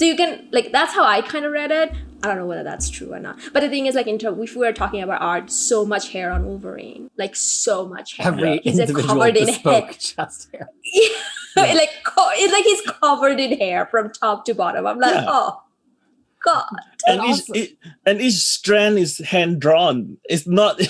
you can, that's how I kind of read it. I don't know whether that's true or not, but the thing is, if we were talking about art, so much hair on Wolverine, so much hair. Every He's individual covered in bespoke chest hair. It's like he's covered in hair from top to bottom. I'm like, oh God. And each strand is hand drawn. It's not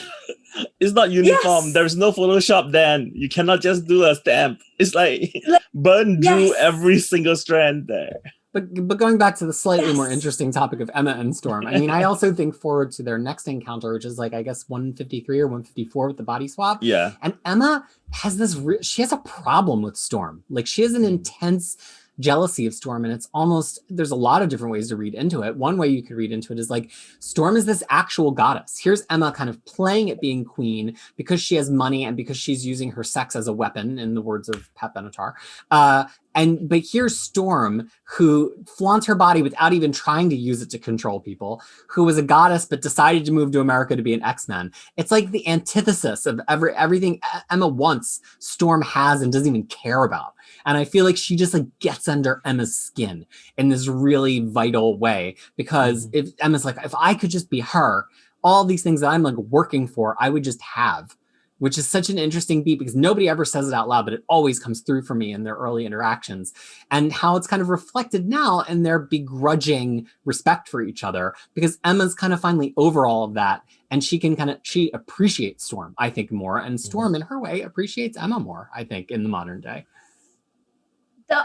uniform. Yes. There's no Photoshop. Then you cannot just do a stamp. It's like Byrne drew every single strand there. But going back to the slightly more interesting topic of Emma and Storm, I mean, I also think forward to their next encounter, which is I guess 153 or 154 with the body swap. Yeah. And Emma has she has a problem with Storm. She has an intense jealousy of Storm, and it's almost, there's a lot of different ways to read into it. One way you could read into it is Storm is this actual goddess. Here's Emma kind of playing at being queen because she has money and because she's using her sex as a weapon, in the words of Pat Benatar. But here's Storm, who flaunts her body without even trying to use it to control people, who was a goddess but decided to move to America to be an X-Men. It's like the antithesis of everything Emma wants, Storm has and doesn't even care about. And I feel like she just gets under Emma's skin in this really vital way, because if Emma's if I could just be her, all these things that I'm working for, I would just have. Which is such an interesting beat, because nobody ever says it out loud, but it always comes through for me in their early interactions, and how it's kind of reflected now in their begrudging respect for each other, because Emma's kind of finally over all of that, and she appreciates Storm, I think, more, and Storm in her way appreciates Emma more, I think, in the modern day.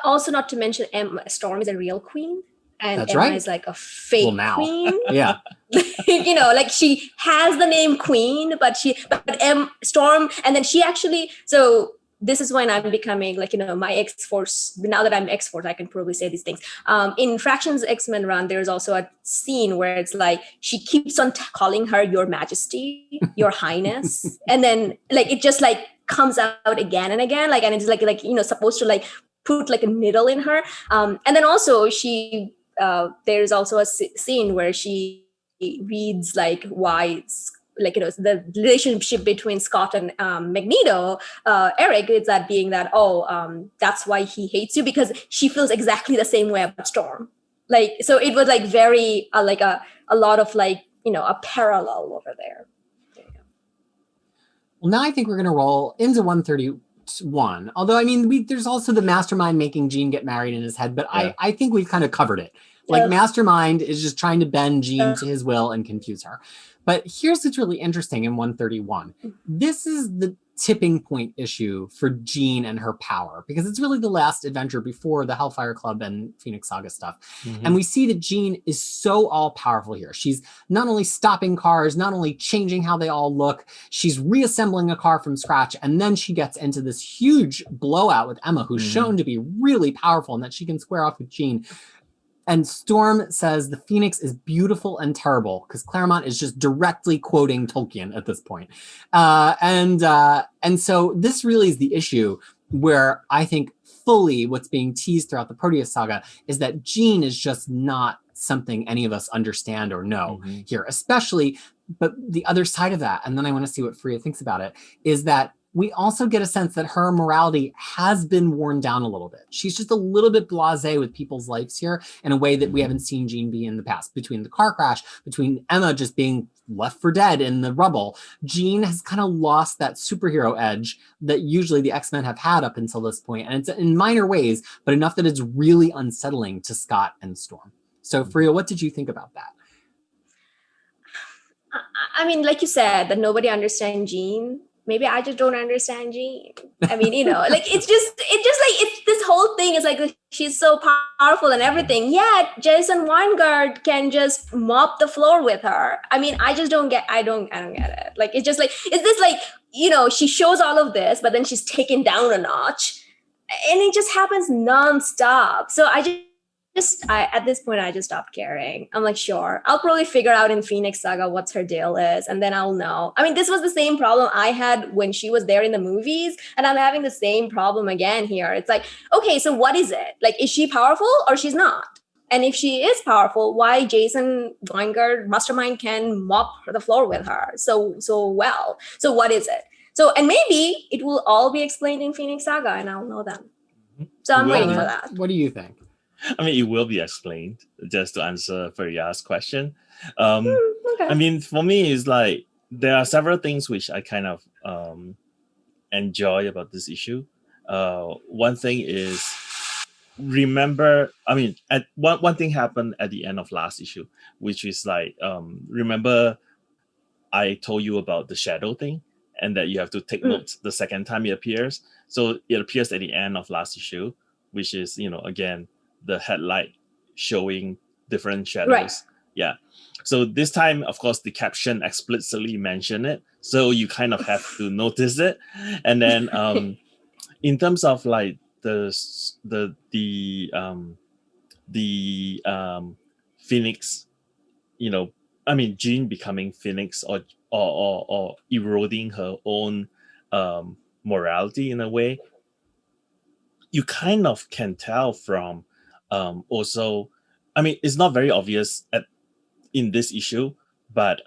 Also, not to mention, Storm is a real queen, and That's Emma right. is like a fake queen. Yeah. Like she has the name queen, but Storm, and then she actually. So this is when I'm becoming like, my X-Force. Now that I'm X-Force, I can probably say these things. In Fraction's X-Men run, there's also a scene where it's like she keeps on calling her Your Majesty, Your Highness, and then like it just like comes out again and again, like, and it's like supposed to like put like a needle in her. And then also she there's also a scene where she reads like why the relationship between Scott and Magneto, Eric, is that being that that's why he hates you, because she feels exactly the same way about Storm. Like, so it was like very like a lot of like a parallel over there. Well, now I think we're going to roll into 131. Although, I mean, there's also the mastermind making Jean get married in his head, but yeah. I think we've kind of covered it. Like, Mastermind is just trying to bend Jean to his will and confuse her. But here's what's really interesting in 131. This is the tipping point issue for Jean and her power, because it's really the last adventure before the Hellfire Club and Phoenix Saga stuff. Mm-hmm. And we see that Jean is so all-powerful here. She's not only stopping cars, not only changing how they all look, she's reassembling a car from scratch, and then she gets into this huge blowout with Emma, who's shown to be really powerful and that she can square off with Jean. And Storm says the Phoenix is beautiful and terrible, because Claremont is just directly quoting Tolkien at this point. And so this really is the issue where I think fully what's being teased throughout the Proteus saga is that Jean is just not something any of us understand or know here, especially, but the other side of that, and then I want to see what Fariha thinks about it, is that we also get a sense that her morality has been worn down a little bit. She's just a little bit blasé with people's lives here in a way that we haven't seen Jean be in the past. Between the car crash, between Emma just being left for dead in the rubble, Jean has kind of lost that superhero edge that usually the X-Men have had up until this point. And it's in minor ways, but enough that it's really unsettling to Scott and Storm. So Fariha, what did you think about that? I mean, like you said, that nobody understands Jean. Maybe I just don't understand Jean. I mean, like it's this whole thing is like she's so powerful and everything. Yet Jason Weingart can just mop the floor with her. I mean, I don't get it. Like it's just like, is this like, she shows all of this, but then she's taken down a notch, and it just happens nonstop. So at this point, I just stopped caring. I'm like, sure, I'll probably figure out in Phoenix Saga what's her deal is, and then I'll know. I mean, this was the same problem I had when she was there in the movies, and I'm having the same problem again here. It's like, okay, so what is it? Like, is she powerful or she's not? And if she is powerful, why Jason Weingart, Mastermind, can mop the floor with her so well? So what is it? So, and maybe it will all be explained in Phoenix Saga, and I'll know them. So I'm waiting for that. What do you think? I mean, it will be explained, just to answer Fariha's question. Okay. I mean, for me, it's like there are several things which I kind of enjoy about this issue. One thing is, remember, I mean, one thing happened at the end of last issue, which is like, remember I told you about the shadow thing, and that you have to take note the second time it appears. So it appears at the end of last issue, which is, again, the headlight showing different shadows. Right. Yeah. So this time, of course, the caption explicitly mentioned it. So you kind of have to notice it. And then in terms of like the Phoenix, I mean, Jean becoming Phoenix or eroding her own morality in a way, you kind of can tell from also, I mean, it's not very obvious in this issue, but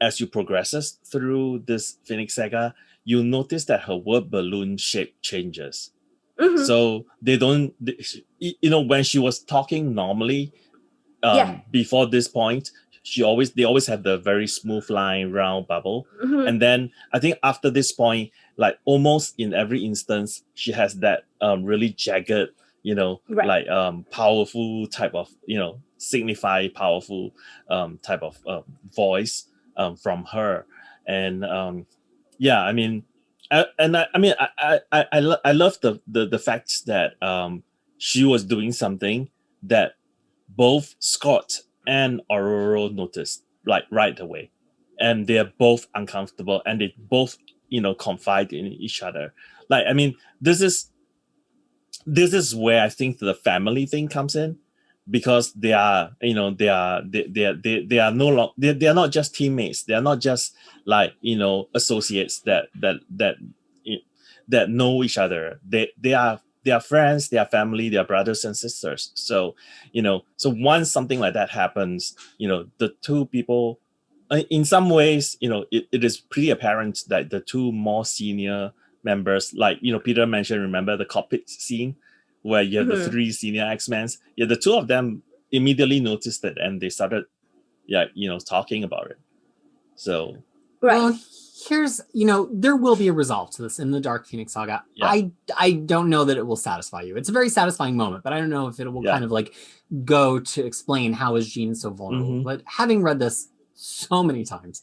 as you progresses through this Phoenix Saga, you'll notice that her word balloon shape changes. Mm-hmm. So when she was talking normally before this point, they always have the very smooth line, round bubble. Mm-hmm. And then I think after this point, like almost in every instance, she has that really jagged, like powerful type of, signify powerful type of voice from her. And I mean, I love the fact that she was doing something that both Scott and Aurora noticed like right away, and they're both uncomfortable, and they both confide in each other. Like, I mean, this is where I think the family thing comes in, because they are no longer, they are not just teammates, they are not just like associates that know each other. They are friends, they are family, they are brothers and sisters. So so once something like that happens, the two people, in some ways, it is pretty apparent that the two more senior members, like Peter mentioned, remember the cockpit scene where you have the three senior X-Men? Yeah, the two of them immediately noticed it, and they started talking about it. So well, here's there will be a resolve to this in the Dark Phoenix saga. Yeah. I don't know that it will satisfy you. It's a very satisfying moment, but I don't know if it will kind of like go to explain how is Jean so vulnerable. But having read this so many times,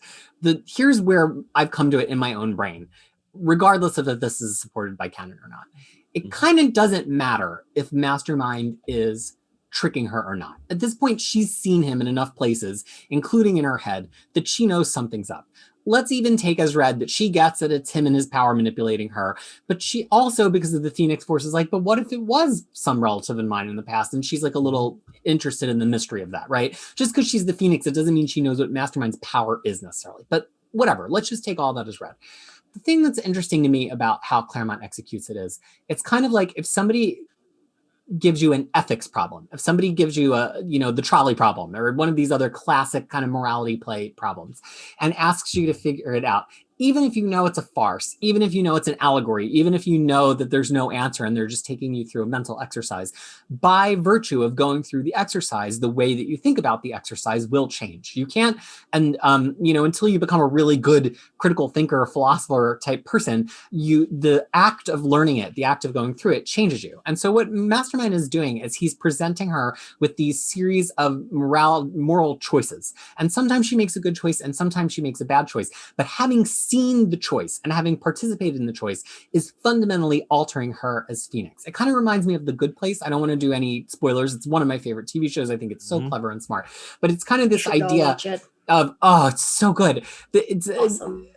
here's where I've come to it in my own brain, regardless of if this is supported by canon or not. It kind of doesn't matter if Mastermind is tricking her or not. At this point, she's seen him in enough places, including in her head, that she knows something's up. Let's even take as read that she gets that it's him and his power manipulating her. But she also, because of the Phoenix Force, is like, but what if it was some relative in mine in the past? And she's like a little interested in the mystery of that, right? Just because she's the Phoenix, it doesn't mean she knows what Mastermind's power is necessarily. But whatever, let's just take all that as read. The thing that's interesting to me about how Claremont executes it is, it's kind of like if somebody gives you an ethics problem, if somebody gives you the trolley problem or one of these other classic kind of morality play problems and asks you to figure it out, even if you know it's a farce, even if you know it's an allegory, even if you know that there's no answer and they're just taking you through a mental exercise, by virtue of going through the exercise, the way that you think about the exercise will change. You can't, and until you become a really good critical thinker, philosopher type person, the act of learning it, the act of going through it changes you. And so what Mastermind is doing is he's presenting her with these series of moral choices. And sometimes she makes a good choice and sometimes she makes a bad choice. But having seen the choice and having participated in the choice is fundamentally altering her as Phoenix. It kind of reminds me of The Good Place. I don't want to do any spoilers. It's one of my favorite TV shows. I think it's so clever and smart. But it's kind of this idea of, it's so good. It's awesome.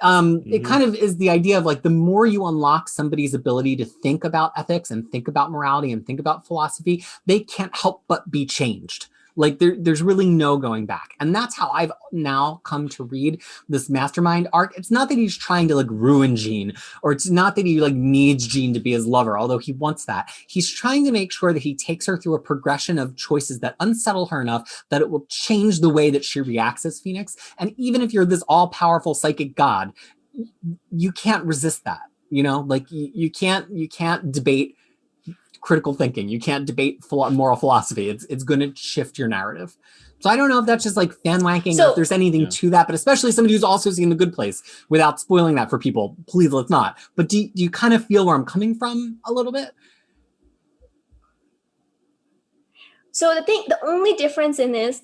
It kind of is the idea of like, the more you unlock somebody's ability to think about ethics and think about morality and think about philosophy, they can't help but be changed. Like there's really no going back. And that's how I've now come to read this Mastermind arc. It's not that he's trying to like ruin Jean, or it's not that he like needs Jean to be his lover, although he wants that. He's trying to make sure that he takes her through a progression of choices that unsettle her enough that it will change the way that she reacts as Phoenix. And even if you're this all-powerful psychic god, you can't resist that. Like you can't debate critical thinking. You can't debate moral philosophy. It's going to shift your narrative. So I don't know if that's just like fan wanking or if there's anything to that, but especially somebody who's also seen The Good Place, without spoiling that for people, please let's not. But do you kind of feel where I'm coming from a little bit? So the only difference in this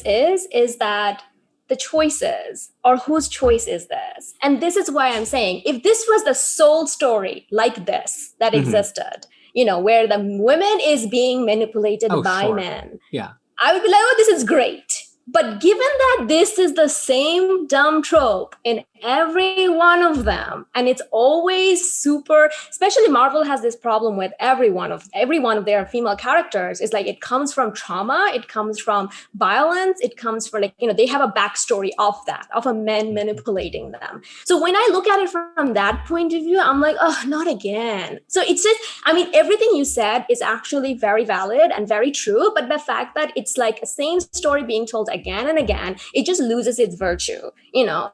is that the choices, or whose choice is this? And this is why I'm saying, if this was the sole story like this that existed, where the women is being manipulated by men. Yeah. I would be like, this is great. But given that this is the same dumb trope in every one of them, and it's always super, especially Marvel has this problem with every one of their female characters. It's like it comes from trauma, it comes from violence, it comes from they have a backstory of that, of a man manipulating them. So when I look at it from that point of view, I'm like, not again. So it's just, everything you said is actually very valid and very true, but the fact that it's like a same story being told again and again, it just loses its virtue,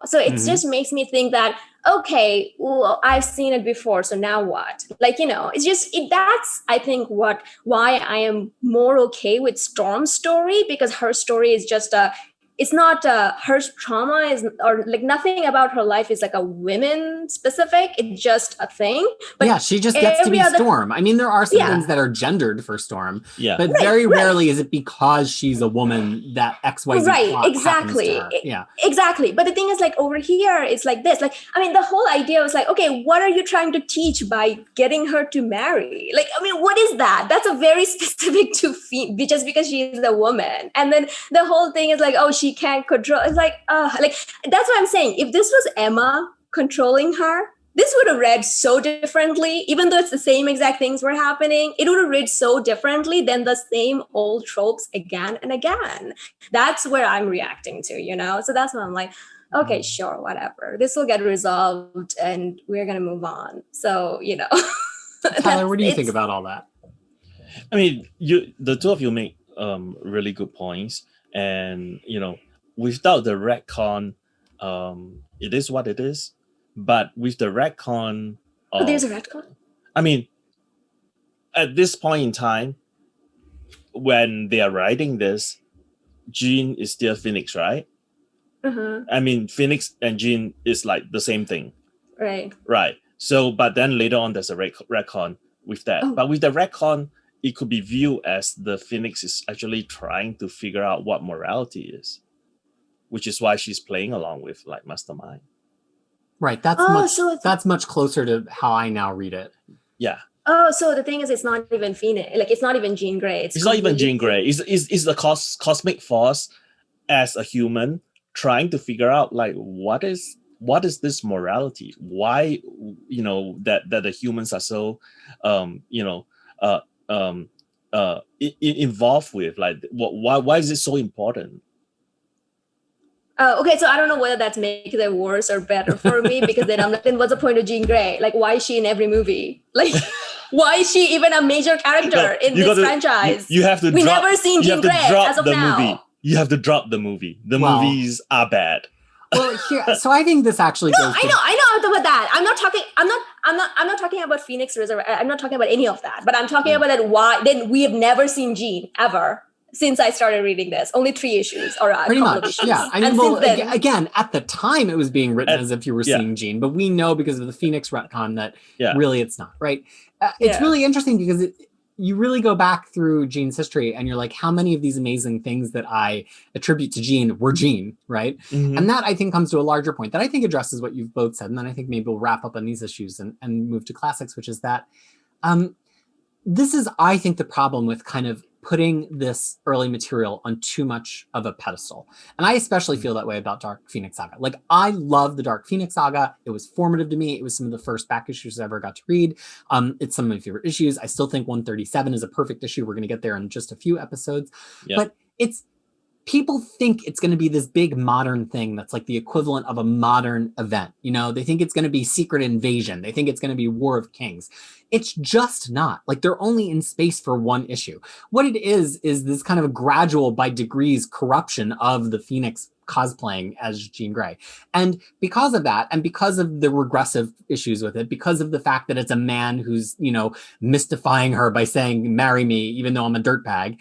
So it just makes me think that, okay, well, I've seen it before, so now what? It's just, that's, I think, why I am more okay with Storm's story, because her story is just it's not her trauma is, or like nothing about her life is like a women specific. It's just a thing. But yeah, she just gets to be Storm. I mean, there are some things that are gendered for Storm, but very rarely is it because she's a woman that XYZ plot exactly. happens to her. Yeah, exactly. But the thing is, like over here, it's like this. Like, I mean, the whole idea was like, okay, what are you trying to teach by getting her to marry? Like, I mean, what is that? That's a very specific to just because she is a woman. And then the whole thing is like, oh, she can't control. It's like that's what I'm saying. If this was Emma controlling her, this would have read so differently. Even though it's the same exact things were happening, it would have read so differently than the same old tropes again and again. That's where I'm reacting to, you know? So that's why I'm like, okay, sure, whatever. This will get resolved and we're going to move on. So, you know. Tyler, what do you think about all that? I mean, the two of you make really good points. And, you know, without the retcon, it is what it is. But with the retcon... there's a retcon? I mean, at this point in time, when they are writing this, Jean is still Phoenix, right? Mm-hmm. I mean, Phoenix and Jean is like the same thing. Right. Right. So, but then later on, there's a retcon with that. Oh. But with the retcon, it could be viewed as the Phoenix is actually trying to figure out what morality is, which is why she's playing along with like Mastermind. Right. That's that's much closer to how I now read it. Yeah. Oh, so the thing is, it's not even Phoenix. Like, it's not even Jean Grey. It's not even Jean Grey. It's the cosmic force as a human trying to figure out like what is this morality? Why, you know, that the humans are so involved with, like, why is it so important? Okay, so I don't know whether that's making it worse or better for me, because then I'm like, then what's the point of Jean Grey? Like, why is she in every movie? Like, why is she even a major character in this franchise? You have to. We've never seen Jean Grey as of now. Movie. You have to drop the movie. The movies are bad. Well, so I think this actually goes. I know about that. I'm not talking about Phoenix Resurrection. I'm not talking about any of that. But I'm talking about that. Why then we have never seen Jean ever since I started reading this. Only 3 issues or pretty much. Yeah. I mean, well, again, at the time it was being written as if you were seeing Jean, but we know because of the Phoenix retcon that really it's not, right? It's really interesting because you really go back through Jean's history and you're like, how many of these amazing things that I attribute to Jean were Jean, right? Mm-hmm. And that I think comes to a larger point that I think addresses what you've both said. And then I think maybe we'll wrap up on these issues and move to classics, which is that this is, I think, the problem with kind of putting this early material on too much of a pedestal. And I especially feel that way about Dark Phoenix Saga. Like, I love the Dark Phoenix Saga. It was formative to me. It was some of the first back issues I ever got to read. It's some of my favorite issues. I still think 137 is a perfect issue. We're going to get there in just a few episodes. Yeah. But people think it's going to be this big modern thing that's like the equivalent of a modern event. You know, they think it's going to be Secret Invasion. They think it's going to be War of Kings. It's just not. Like, they're only in space for one issue. What it is this kind of a gradual, by degrees, corruption of the Phoenix cosplaying as Jean Grey. And because of that, and because of the regressive issues with it, because of the fact that it's a man who's, you know, mystifying her by saying, marry me, even though I'm a dirtbag,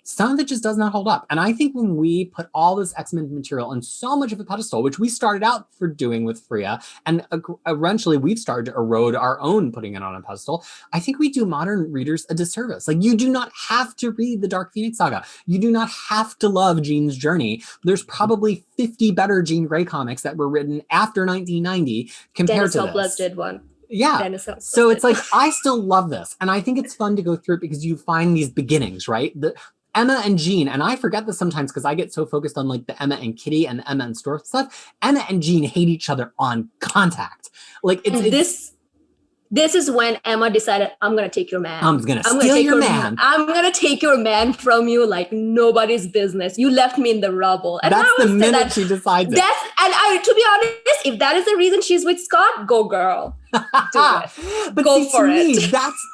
some of it just does not hold up. And I think when we put all this X-Men material on so much of a pedestal, which we started out for doing with Fariha, and eventually we've started to erode our own putting it on a pedestal, I think we do modern readers a disservice. Like, you do not have to read the Dark Phoenix Saga. You do not have to love Jean's journey. There's probably 50 better Jean Grey comics that were written after 1990 compared to this. Dennis did one. Yeah. So it's like, I still love this. And I think it's fun to go through it because you find these beginnings, right? The Emma and Jean, and I forget this sometimes because I get so focused on like the Emma and Kitty and the Emma and Storm stuff. Emma and Jean hate each other on contact. Like, This is when Emma decided, I'm going to take your man. I'm going to steal your man. I'm going to take your man from you like nobody's business. You left me in the rubble. And that's the minute she decides it. To be honest, if that is the reason she's with Scott, go girl. Do it. But go for it.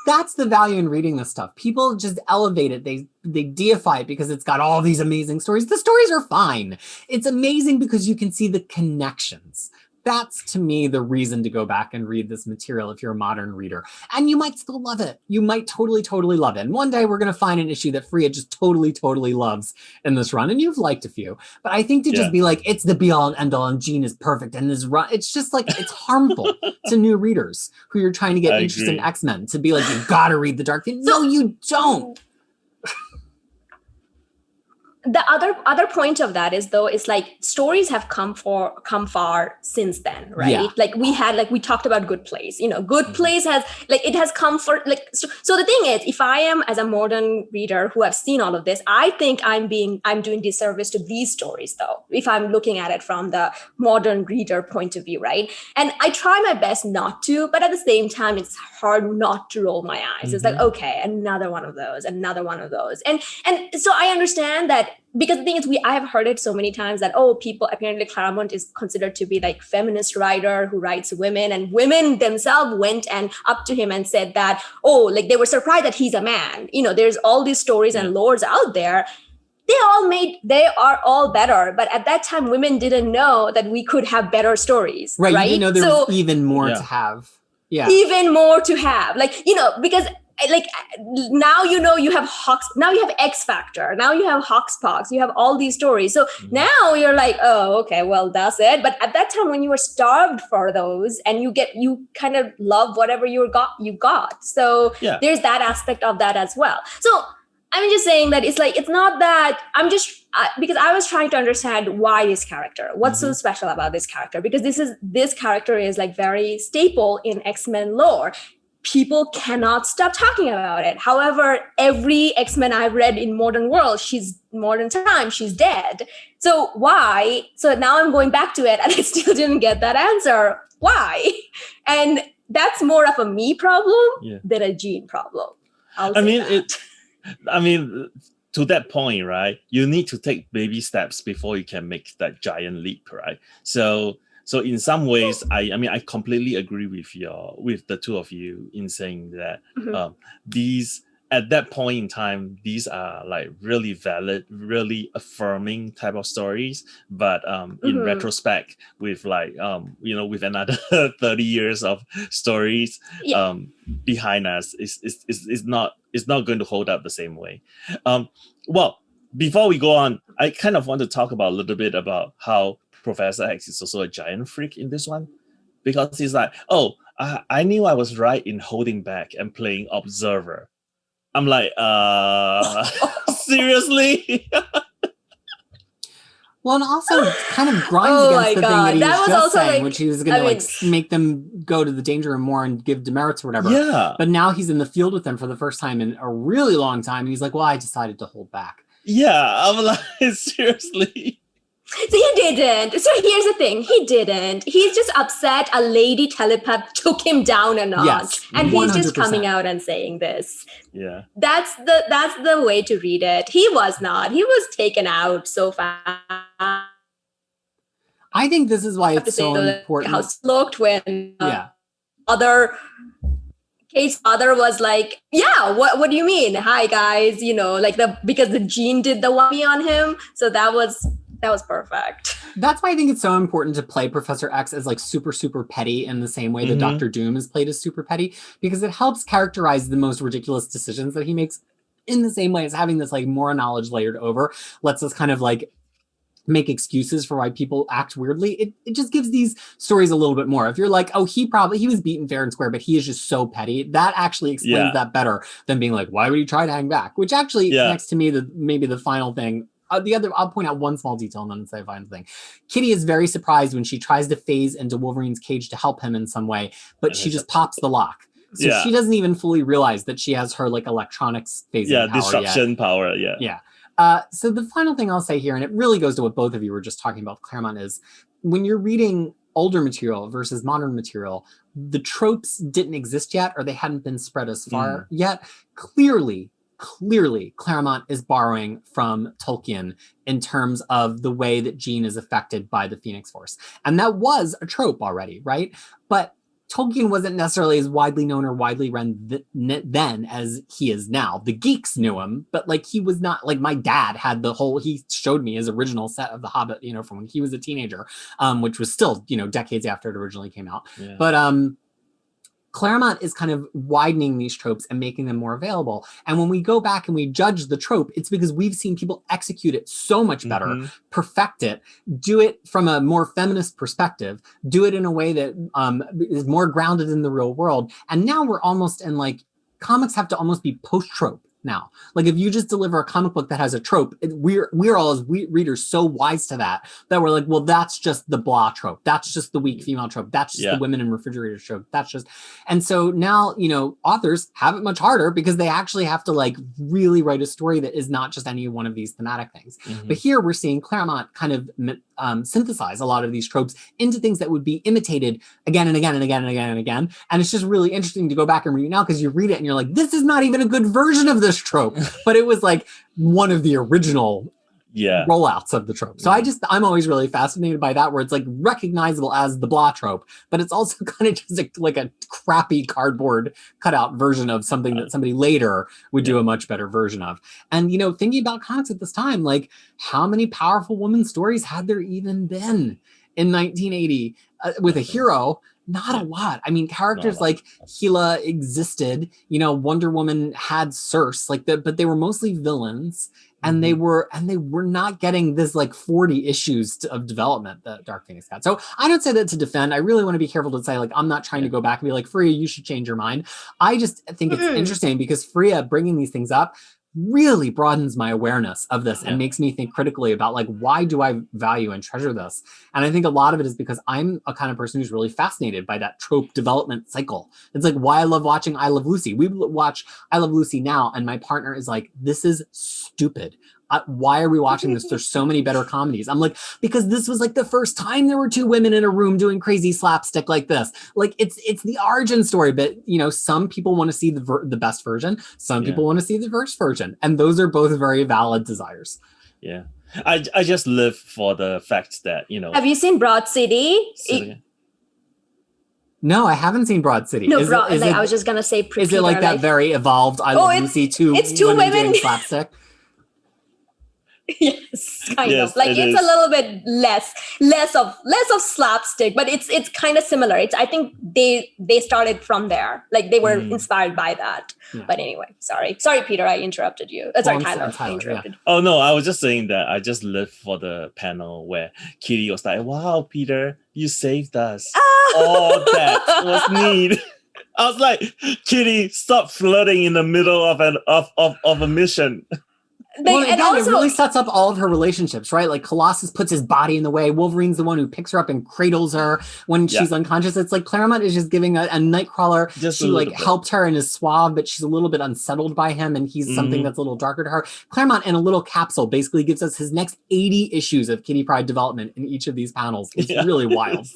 That's the value in reading this stuff. People just elevate it. They deify it because it's got all these amazing stories. The stories are fine. It's amazing because you can see the connections That's to me the reason to go back and read this material if you're a modern reader. And you might still love it. You might totally, totally love it. And one day we're going to find an issue that Fariha just totally, totally loves in this run. And you've liked a few. But I think to just be like, it's the be all and end all and Jean is perfect and this run, it's just like, it's harmful to new readers who you're trying to get interested in X-Men to be like, you got to read the Dark Phoenix. No, you don't. The other point of that is though, it's like stories have come far since then, right? Yeah. Like we talked about Good Place, Good Place has it has come for so the thing is, if I am as a modern reader who have seen all of this, I think I'm doing disservice to these stories though, if I'm looking at it from the modern reader point of view, right? And I try my best not to, but at the same time, it's hard not to roll my eyes. It's like, okay, another one of those. And so I understand that. Because the thing is, I have heard it so many times that, people, apparently Claremont is considered to be like feminist writer who writes women, and women themselves went and up to him and said that, they were surprised that he's a man. There's all these stories and lores out there. They are all better. But at that time, women didn't know that we could have better stories. Right. You didn't know there was even more to have. Yeah. Even more to have. Because now you have Hawks, now you have X Factor, now you have Hawkspox, you have all these stories. So now you're like, okay, well, that's it. But at that time when you were starved for those and you kind of love whatever you got. So there's that aspect of that as well. So I'm just saying that it's not that because I was trying to understand why this character, what's so special about this character, because this character is like very staple in X-Men lore. People cannot stop talking about it. However, every X-Men I've read in modern time, she's dead. So why? So now I'm going back to it and I still didn't get that answer. Why? And that's more of a me problem than a Jean problem. To that point, right? You need to take baby steps before you can make that giant leap, right? So in some ways, I completely agree with the two of you in saying that these, at that point in time, these are like really valid, really affirming type of stories. But in retrospect, with with another 30 years of stories behind us, it's not going to hold up the same way. Well, before we go on, I kind of want to talk about a little bit about how Professor X is also a giant freak in this one, because he's like, I knew I was right in holding back and playing observer. I'm like, seriously? Well, and also kind of grinds against the thing that he was just saying, which he was going to make them go to the danger room more and give demerits or whatever. Yeah. But now he's in the field with them for the first time in a really long time. And he's like, well, I decided to hold back. Yeah, I'm like, seriously? So he didn't. So here's the thing. He didn't. He's just upset a lady telepath took him down a notch. Yes, and 100%. He's just coming out and saying this. Yeah. That's the way to read it. He was not. He was taken out so fast. I think this is why it's so important. How it looked when Kate's father was like, yeah, what do you mean? Hi guys, because the Jean did the whammy on him. So that was perfect. That's why I think it's so important to play Professor X as like super, super petty in the same way that Dr. Doom is played as super petty, because it helps characterize the most ridiculous decisions that he makes in the same way as having this like more knowledge layered over lets us kind of like make excuses for why people act weirdly. It just gives these stories a little bit more. If you're like, he was beaten fair and square, but he is just so petty, that actually explains that better than being like, why would he try to hang back? Which actually connects to me maybe the final thing. I'll point out one small detail and then say a final thing. Kitty is very surprised when she tries to phase into Wolverine's cage to help him in some way, but she just pops the lock. So she doesn't even fully realize that she has her like electronics phasing power disruption power. So the final thing I'll say here, and it really goes to what both of you were just talking about, Claremont, is when you're reading older material versus modern material, the tropes didn't exist yet, or they hadn't been spread as far yet. Clearly, Claremont is borrowing from Tolkien in terms of the way that Jean is affected by the Phoenix Force. And that was a trope already, right? But Tolkien wasn't necessarily as widely known or widely read then as he is now. The geeks knew him, but like he was not, like my dad had he showed me his original set of The Hobbit, you know, from when he was a teenager, which was still, you know, decades after it originally came out. Yeah. But Claremont is kind of widening these tropes and making them more available. And when we go back and we judge the trope, it's because we've seen people execute it so much better, perfect it, do it from a more feminist perspective, do it in a way that is more grounded in the real world. And now we're almost in like, comics have to almost be post-trope now. Like if you just deliver a comic book that has a trope, we're all as readers so wise to that we're like, well, that's just the blah trope. That's just the weak female trope. That's just the women in refrigerators trope. That's just, and so now, you know, authors have it much harder because they actually have to like really write a story that is not just any one of these thematic things. But here we're seeing Claremont kind of synthesize a lot of these tropes into things that would be imitated again and again and again and again and again. And it's just really interesting to go back and read it now because you read it and you're like, this is not even a good version of this trope, but it was like one of the original rollouts of the trope. So I'm always really fascinated by that, where it's like recognizable as the blah trope, but it's also kind of just like a crappy cardboard cutout version of something that somebody later would do a much better version of. And, you know, thinking about comics at this time, like how many powerful woman stories had there even been in 1980 with a hero? Not a lot. I mean, characters like Gila existed, you know, Wonder Woman had Circe, like that, but they were mostly villains. And they were not getting this like 40 issues of development that Dark Phoenix had. So I don't say that to defend. I really want to be careful to say, like, I'm not trying to go back and be like, Fariha, you should change your mind. I just think it's interesting because Fariha bringing these things up really broadens my awareness of this and makes me think critically about like, why do I value and treasure this? And I think a lot of it is because I'm a kind of person who's really fascinated by that trope development cycle. It's like why I love watching I Love Lucy. We watch I Love Lucy now and my partner is like, this is stupid. Why are we watching this? There's so many better comedies. I'm like, because this was like the first time there were two women in a room doing crazy slapstick like this. Like it's the origin story, but you know, some people want to see the best version. Some people want to see the worst version. And those are both very valid desires. Yeah. I just live for the fact that, you know. Have you seen Broad City? No, I haven't seen Broad City. No, I was just going to say Is it like that very evolved I Love Lucy it's two women doing slapstick? Yes, kind of. Like it's a little bit less of slapstick, but it's kind of similar. I think they started from there. Like they were inspired by that. Yeah. But anyway, sorry, Peter, I interrupted you. Tyler, I interrupted. Yeah. Oh no, I was just saying that I just live for the panel where Kitty was like, "Wow, Peter, you saved us." Oh, that was neat. I was like, Kitty, stop flirting in the middle of a mission. It really sets up all of her relationships, right? Like Colossus puts his body in the way. Wolverine's the one who picks her up and cradles her when she's unconscious. It's like Claremont is just giving a Nightcrawler. She like helped her and is suave, but she's a little bit unsettled by him, and he's something that's a little darker to her. Claremont in a little capsule basically gives us his next 80 issues of Kitty Pryde development in each of these panels. It's really wild.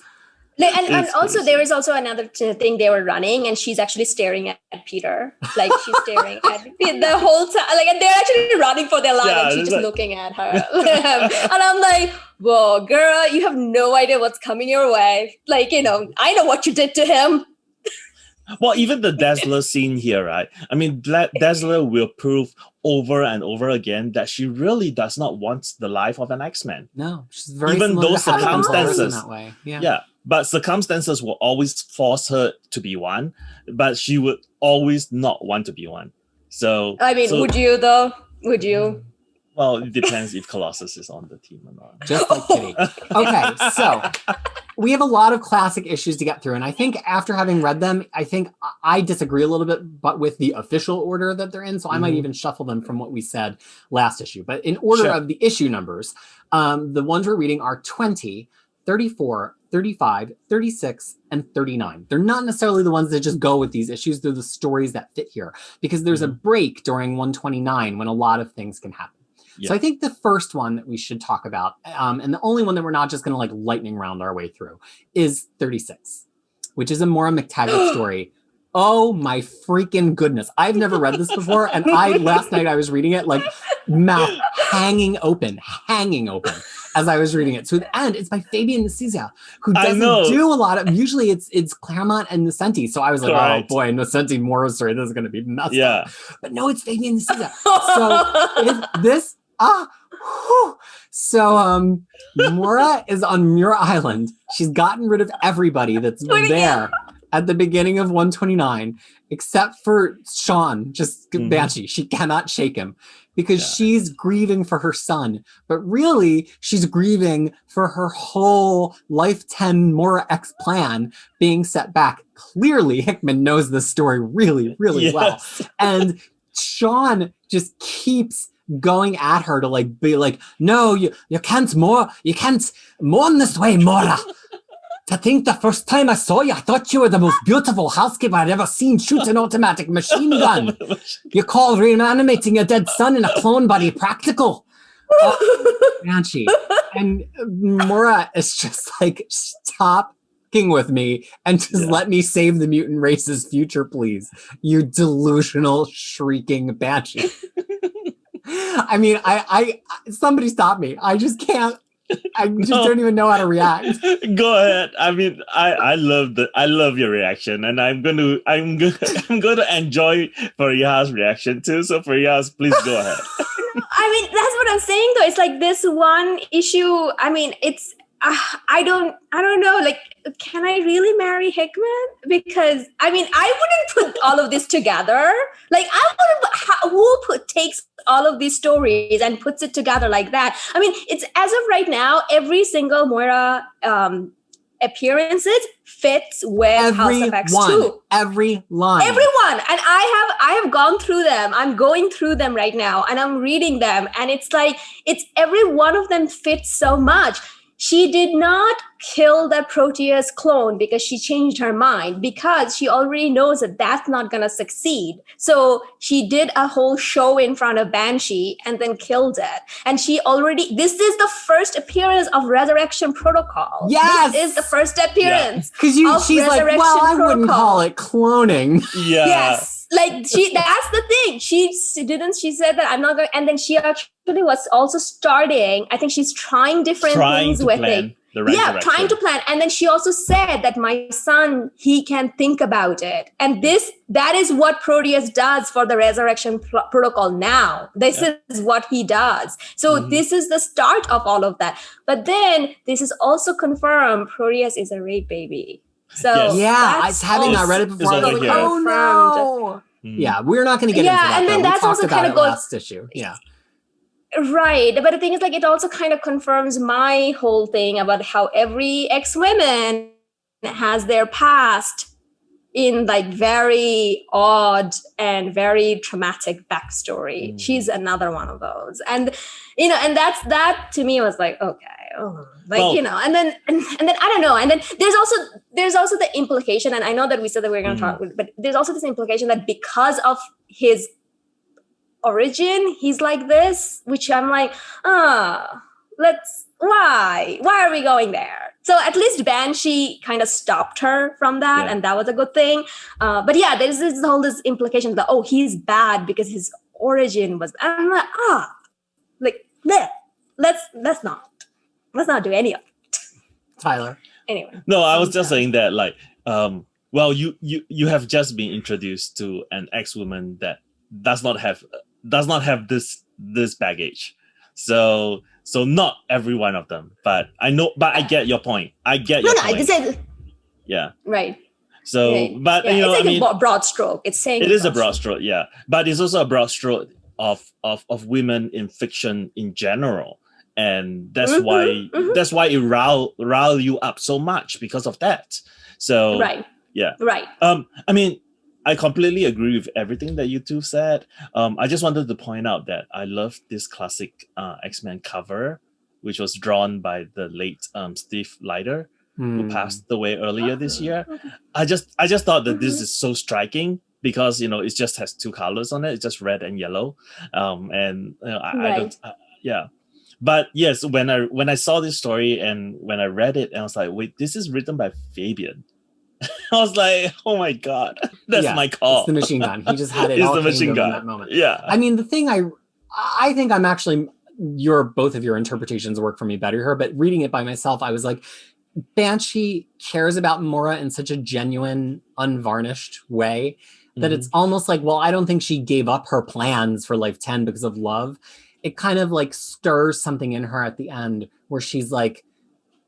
And also there is also another thing they were running, and she's actually staring at Peter, like she's staring at the whole time, like, and they're actually running for their life, and she's just looking at her, and I'm like, whoa, girl, you have no idea what's coming your way. Like, you know, I know what you did to him. Well, even the Dazzler scene here, right? I mean, Dazzler will prove over and over again that she really does not want the life of an X-Men. No, she's very even those circumstances that way. Yeah. But circumstances will always force her to be one, but she would always not want to be one. So I mean, would you though? Would you? Well, it depends if Colossus is on the team or not. Just like Kitty. Okay, so we have a lot of classic issues to get through. And I think after having read them, I think I disagree a little bit, but with the official order that they're in. So I might even shuffle them from what we said last issue. But in order of the issue numbers, the ones we're reading are 20, 34, 35, 36, and 39. They're not necessarily the ones that just go with these issues. They're the stories that fit here because there's a break during 129 when a lot of things can happen. Yeah. So I think the first one that we should talk about, and the only one that we're not just going to like lightning round our way through, is 36, which is a Moira MacTaggert story. Oh my freaking goodness. I've never read this before. And last night I was reading it like mouth hanging open. as I was reading it. So and it's by Fabian Nicieza, who doesn't do a lot of. Usually it's Claremont and Nocenti. So I was like, oh boy, Nocenti Moira's story, this is going to be messed up. But no, it's Fabian Nicieza. So this So Moira is on Muir Island. She's gotten rid of everybody that's there at the beginning of 129, except for Sean, just Banshee. She cannot shake him because she's grieving for her son. But really, she's grieving for her whole Life 10 Moira X plan being set back. Clearly, Hickman knows this story really, really well. And Sean just keeps going at her to like be like, no, you can't mourn this way, Moira. To think the first time I saw you, I thought you were the most beautiful housekeeper I'd ever seen shoot an automatic machine gun. You call reanimating a dead son in a clone body practical. Banshee. And Moira is just like, stop with me and just let me save the mutant race's future, please. You delusional, shrieking Banshee. I mean, I somebody stop me. I just can't. I just don't even know how to react. Go ahead. I mean, I love your reaction, and I'm going to enjoy Fariha's reaction too. So Fariha, please go ahead. I mean, that's what I'm saying though. It's like this one issue. I mean, it's I don't know. Like, can I really marry Hickman? Because I mean, I wouldn't put all of this together. Like, who takes all of these stories and puts it together like that? I mean, it's as of right now, every single Moira appearances fits with House of X 2. Every line. Everyone. And I have gone through them. I'm going through them right now and I'm reading them. And it's like, it's every one of them fits so much. She did not kill the Proteus clone because she changed her mind, because she already knows that that's not going to succeed. So she did a whole show in front of Banshee and then killed it. And this is the first appearance of Resurrection Protocol. Yes! This is the first appearance. Because she's like, well, I wouldn't call it cloning. Yeah. Yes. Like that's the thing. She said that I'm not going to, and then she actually was also starting, I think she's trying different things with it. Trying to plan. And then she also said that my son, he can think about it. And that is what Proteus does for the Resurrection Protocol now. This is what he does. So this is the start of all of that. But then this is also confirmed Proteus is a rape baby. So having not read it before, I was like, oh no. Yeah, we're not going to get into that. And then that's also kind of last issue. Yeah. Right. But the thing is, like, it also kind of confirms my whole thing about how every ex-women has their past in like very odd and very traumatic backstory. She's another one of those. And, and that to me was like, okay. And then I don't know. And then there's also the implication, and I know that we said that we were going to talk, but there's also this implication that because of his origin, he's like this, which I'm like, why are we going there? So at least Banshee kind of stopped her from that, and that was a good thing. But yeah, there's this implication that, he's bad because his origin was, and I'm like, let's not do any of it. Tyler. Anyway. No, I was just saying that, like, well, you have just been introduced to an ex-woman that does not have this baggage. So not every one of them, but I get your point. Yeah. Right. So, but it's like a broad stroke. It's saying it is a broad stroke, yeah. But it's also a broad stroke of women in fiction in general. And that's why it rile you up so much because of that. So I mean, I completely agree with everything that you two said. I just wanted to point out that I love this classic X-Men cover, which was drawn by the late Steve Leiter, who passed away earlier this year. I just thought that this is so striking because it just has two colors on it. It's just red and yellow, But yes, when I saw this story and when I read it, I was like, wait, this is written by Fabian. I was like, oh my God, that's my call. It's the machine gun. He just had it all the machine gun in that moment. Yeah. I mean, the thing I think I'm actually both of your interpretations work for me better here, but reading it by myself, I was like, Banshee cares about Moira in such a genuine, unvarnished way that it's almost like, well, I don't think she gave up her plans for Life 10 because of love. It kind of like stirs something in her at the end where she's like,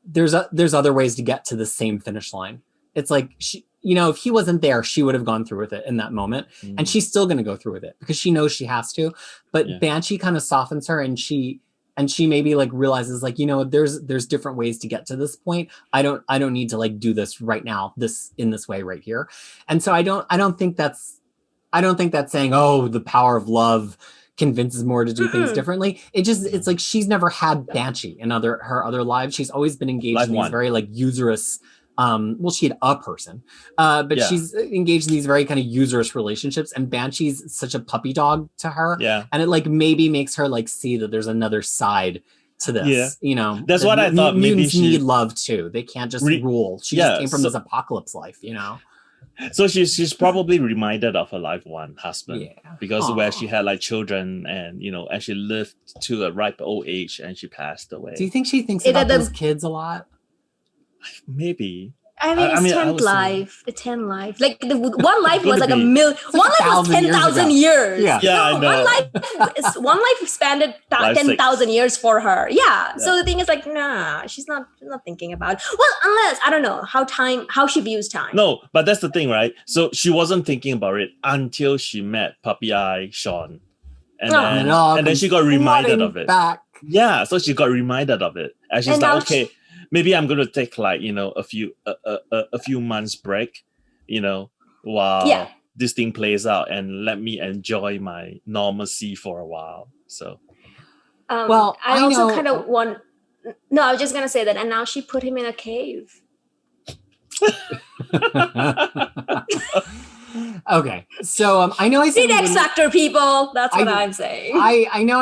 there's other ways to get to the same finish line. It's like, she, if he wasn't there, she would have gone through with it in that moment. And she's still going to go through with it because she knows she has to. But Banshee kind of softens her, and she maybe like realizes like, there's different ways to get to this point. I don't need to like do this right now, in this way right here. And so I don't think that's saying, oh, the power of love convinces Moira to do things differently. It's like she's never had Banshee in her other lives. She's always been engaged in these very like usurious, she had a person, but she's engaged in these very kind of usurious relationships, and Banshee's such a puppy dog to her. Yeah. And it like maybe makes her like see that there's another side to this. Yeah. That's what I thought. Mutants need love too. They can't just rule. She just came from this apocalypse life, So she's probably reminded of her Life 1 husband because where she had like children and and she lived to a ripe old age and she passed away. Do you think she thinks about those kids a lot? Maybe. I mean, it's 10th life. The 10 life. Like the one life was like one life was 10,000 years. Yeah, I know. One life expanded 10,000 years for her. Yeah. So the thing is like, nah, she's not thinking about it. Well, unless I don't know how she views time. No, but that's the thing, right? So she wasn't thinking about it until she met Puppy Eye Sean. And then she got reminded of it. Back. Yeah, so she got reminded of it. And she's like, okay, maybe I'm going to take like, a few months break, while this thing plays out, and let me enjoy my normalcy for a while. So, I also kind of want, no, I was just going to say that. And now she put him in a cave. Okay. So, I know I said X Factor people. That's what I'm saying. I know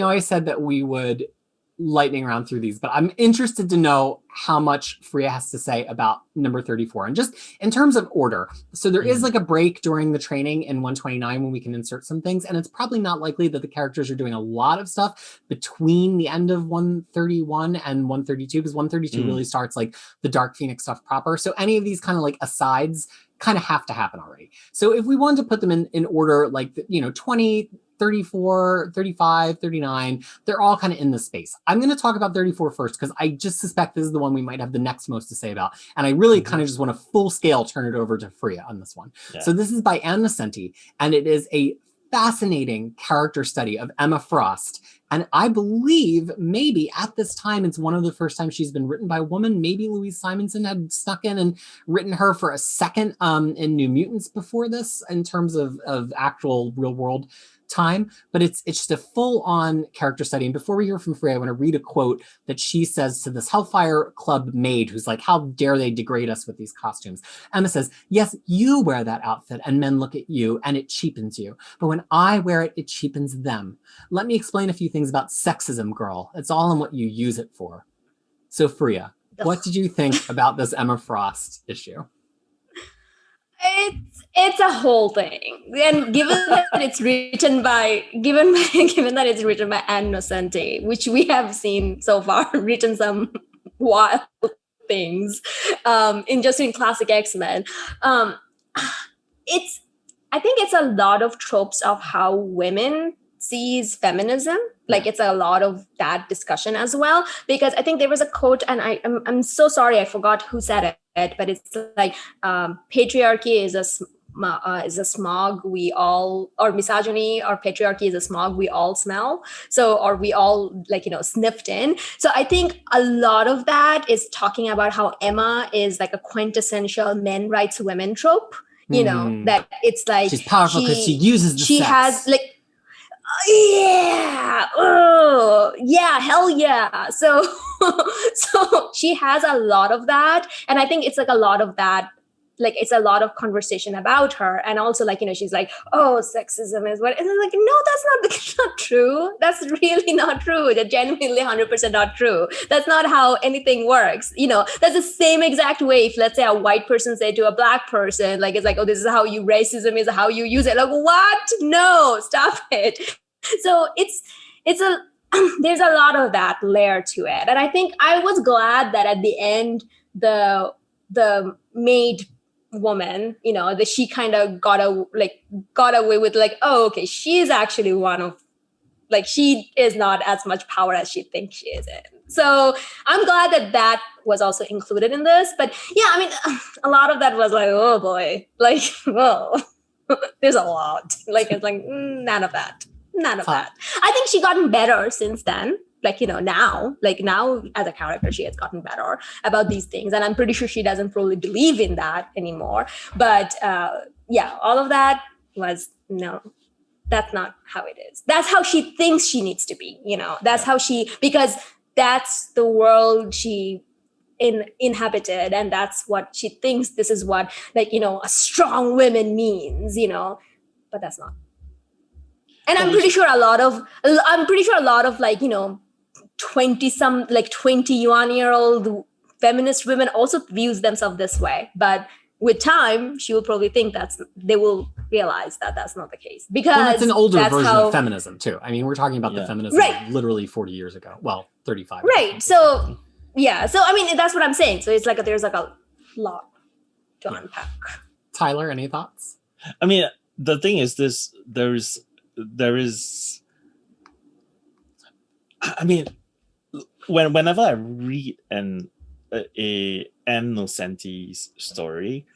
I said that we would lightning round through these, but I'm interested to know how much Fariha has to say about number 34. And just in terms of order, so there is like a break during the training in 129 when we can insert some things, and it's probably not likely that the characters are doing a lot of stuff between the end of 131 and 132, because 132 really starts like the Dark Phoenix stuff proper. So any of these kind of like asides kind of have to happen already. So if we wanted to put them in order, like 20, 34, 35, 39, they're all kind of in this space. I'm going to talk about 34 first because I just suspect this is the one we might have the next most to say about. And I really kind of just want to full scale turn it over to Fariha on this one. Yeah. So this is by Ann Nocenti, and it is a fascinating character study of Emma Frost. And I believe maybe at this time, it's one of the first times she's been written by a woman. Maybe Louise Simonson had snuck in and written her for a second in New Mutants before this in terms of actual real world time, but it's just a full-on character study. And before we hear from Fariha, I want to read a quote that she says to this Hellfire Club maid who's like, how dare they degrade us with these costumes? Emma says, yes, you wear that outfit and men look at you and it cheapens you. But when I wear it, it cheapens them. Let me explain a few things about sexism, girl. It's all in what you use it for. So Fariha, what did you think about this Emma Frost issue? It's a whole thing, and given that it's written by Ann Nocenti, which we have seen so far, written some wild things in classic X-Men. I think it's a lot of tropes of how women sees feminism. Like it's a lot of that discussion as well, because I think there was a quote, and I'm so sorry I forgot who said it, but it's like patriarchy is a smog we all, or misogyny or patriarchy is a smog we all smell. So, or we all sniffed in. So I think a lot of that is talking about how Emma is like a quintessential men rights women trope. That it's like she's powerful because she uses the she sex. Has like. Yeah. Oh, yeah. Hell yeah. So she has a lot of that. And I think it's like a lot of that, like it's a lot of conversation about her. And also she's like, oh, sexism is what, and I'm like, no, that's not true. That's really not true. That's genuinely 100% not true. That's not how anything works. That's the same exact way if let's say a white person say to a black person, like, it's like, oh, this is how you, racism is how you use it. Like, what? No, stop it. So it's there's a lot of that layer to it. And I think I was glad that at the end, the maid woman, that she kind of got away with like, oh, okay, she is actually one of, like, she is not as much power as she thinks she is in. So I'm glad that was also included in this. But yeah, I mean, a lot of that was like, oh boy, like, whoa, there's a lot. Like, it's like, none of that. I think she gotten better since then. Like, now as a character, she has gotten better about these things. And I'm pretty sure she doesn't probably believe in that anymore. But yeah, all of that was, no, that's not how it is. That's how she thinks she needs to be, that's how because that's the world she inhabited. And that's what she thinks this is what, like, a strong woman means, but that's not. And I'm pretty sure a lot of like, 21-year-old feminist women also views themselves this way. But with time, she will probably think they will realize that that's not the case. Because it's an older version of feminism too. I mean, we're talking about the feminism literally 40 years ago. Well, 35. Right. So, yeah. So, I mean, that's what I'm saying. So it's like, there's like a lot to unpack. Tyler, any thoughts? I mean, the thing is this, I mean, whenever I read a Anne Nocenti's story,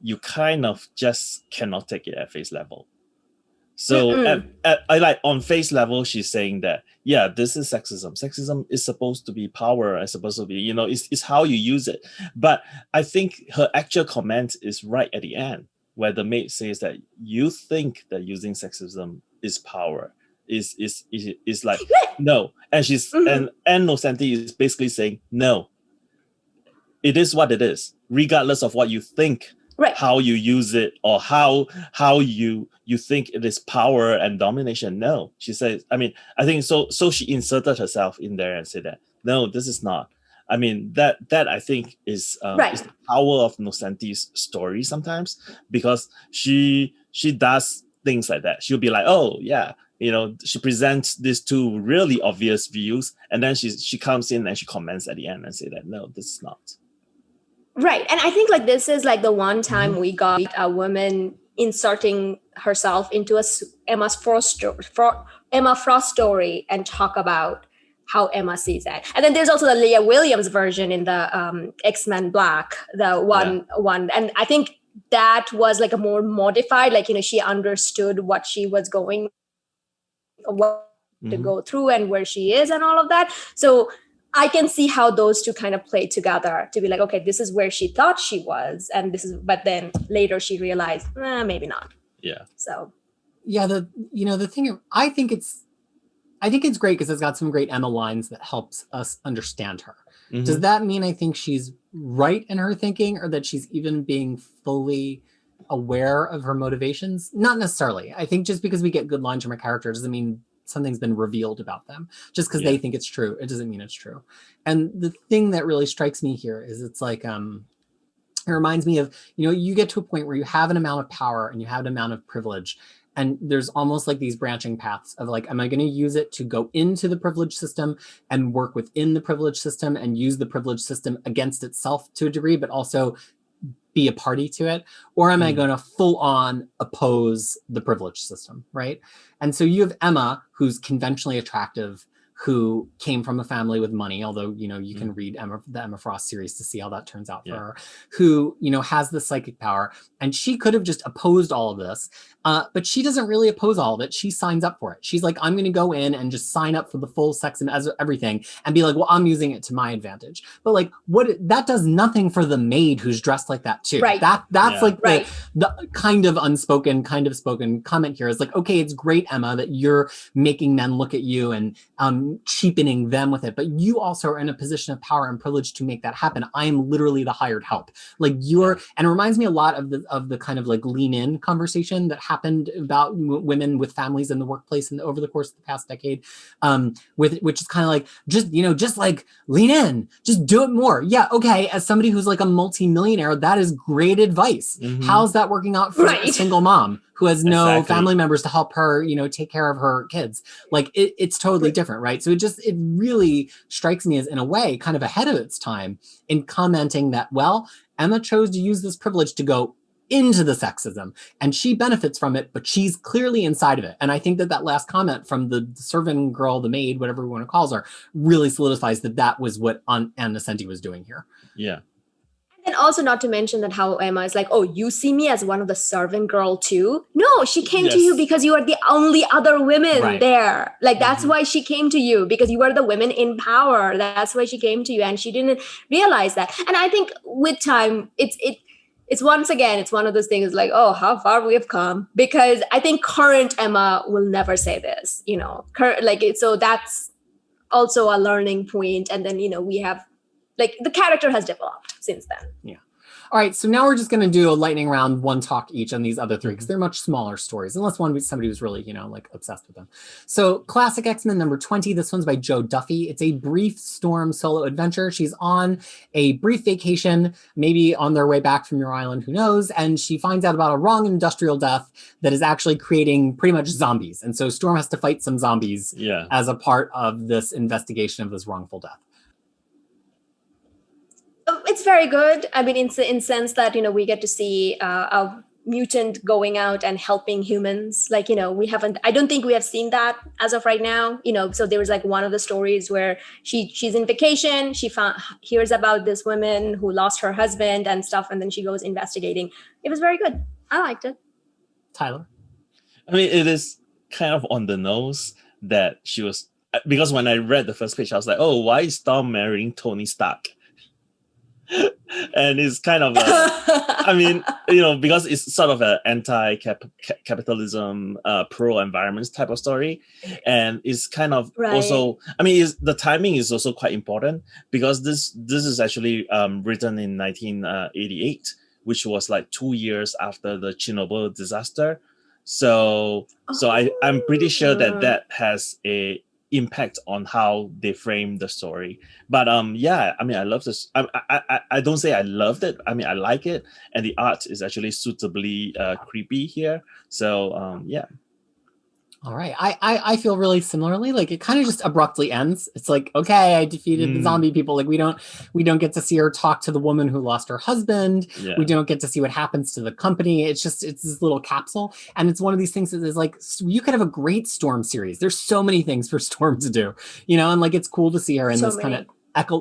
you kind of just cannot take it at face level. So I like on face level, she's saying that, yeah, this is sexism. Sexism is supposed to be power. It's supposed to be, it's how you use it. But I think her actual comment is right at the end, where the maid says that you think that using sexism is power. Is like, no. And she's and Anne Nocenti is basically saying, no, it is what it is, regardless of what you think, how you use it, or how you think it is power and domination. No, she says, I mean, I think so she inserted herself in there and said that, no, this is not. I mean, that I think is the power of Nocenti's story sometimes, because she does things like that. She'll be like, oh yeah, she presents these two really obvious views, and then she comes in and she comments at the end and say that, no, this is not. Right. And I think like this is like the one time we got a woman inserting herself into Emma Frost story and talk about how Emma sees it. And then there's also the Leah Williams version in the X-Men Black, the one. And I think that was like a more modified, like, she understood what she was going to go through and where she is and all of that. So I can see how those two kind of play together to be like, okay, this is where she thought she was, and but then later she realized, maybe not. Yeah. So. Yeah, the thing, I think it's great because it's got some great Emma lines that helps us understand her. Mm-hmm. Does that mean I think she's right in her thinking, or that she's even being fully aware of her motivations? Not necessarily. I think just because we get good lines from a character doesn't mean something's been revealed about them. Just because they think it's true, it doesn't mean it's true. And the thing that really strikes me here is it's like, it reminds me of, you get to a point where you have an amount of power and you have an amount of privilege, and there's almost like these branching paths of like, am I going to use it to go into the privilege system and work within the privilege system and use the privilege system against itself to a degree, but also be a party to it? Or am I going to full on oppose the privilege system, right? And so you have Emma, who's conventionally attractive, who came from a family with money, although, you can read the Emma Frost series to see how that turns out for her, who, has the psychic power. And she could have just opposed all of this, but she doesn't really oppose all of it. She signs up for it. She's like, I'm going to go in and just sign up for the full sex and everything and be like, well, I'm using it to my advantage. But like, that does nothing for the maid who's dressed like that too. Right. That's like the kind of unspoken, kind of spoken comment here is like, okay, it's great, Emma, that you're making men look at you and cheapening them with it, but you also are in a position of power and privilege to make that happen. I am literally the hired help. Like and it reminds me a lot of the kind of like lean in conversation that happened about women with families in the workplace and over the course of the past decade, which is kind of like, just like lean in, just do it more. Yeah. Okay. As somebody who's like a multi-millionaire, that is great advice. Mm-hmm. How's that working out for a single mom who has no family members to help her, take care of her kids? Like it's totally different, right? right? So it really strikes me as, in a way, kind of ahead of its time in commenting that, well, Emma chose to use this privilege to go into the sexism, and she benefits from it, but she's clearly inside of it. And I think that last comment from the servant girl, the maid, whatever we want to call her, really solidifies that was what Anna Nesenti was doing here. Yeah. And also, not to mention that how Emma is like, oh, you see me as one of the servant girl too? No, she came to you because you are the only other women there. Like, that's why she came to you, because you are the women in power. That's why she came to you. And she didn't realize that. And I think with time, it's once again, it's one of those things like, oh, how far we have come. Because I think current Emma will never say this, so that's also a learning point. And then, we have, like, the character has developed since then. Yeah. All right, so now we're just going to do a lightning round, one talk each on these other three, because they're much smaller stories, unless somebody was really, obsessed with them. So Classic X-Men number 20, this one's by Jo Duffy. It's a brief Storm solo adventure. She's on a brief vacation, maybe on their way back from your island, who knows, and she finds out about a wrong industrial death that is actually creating pretty much zombies. And so Storm has to fight some zombies as a part of this investigation of this wrongful death. It's very good. I mean, in sense that, we get to see a mutant going out and helping humans. Like, I don't think we have seen that as of right now. So there was like one of the stories where she's in vacation. She hears about this woman who lost her husband and stuff. And then she goes investigating. It was very good. I liked it. Tyler? I mean, it is kind of on the nose that she was, because when I read the first page, I was like, oh, why is Storm marrying Tony Stark? And it's kind of because it's sort of an anti-capitalism, pro-environment type of story. And it's kind of also, the timing is also quite important, because this is actually written in 1988, which was like 2 years after the Chernobyl disaster. So I'm pretty sure that has a impact on how they frame the story. But I love this. I don't say I loved it. I like it, and the art is actually suitably creepy here. So All right. I feel really similarly. Like, it kind of just abruptly ends. It's like, okay, I defeated the zombie people. Like, we don't get to see her talk to the woman who lost her husband. Yeah. We don't get to see what happens to the company. It's this little capsule. And it's one of these things that is like, you could have a great Storm series. There's so many things for Storm to do, and like, it's cool to see her in this kind of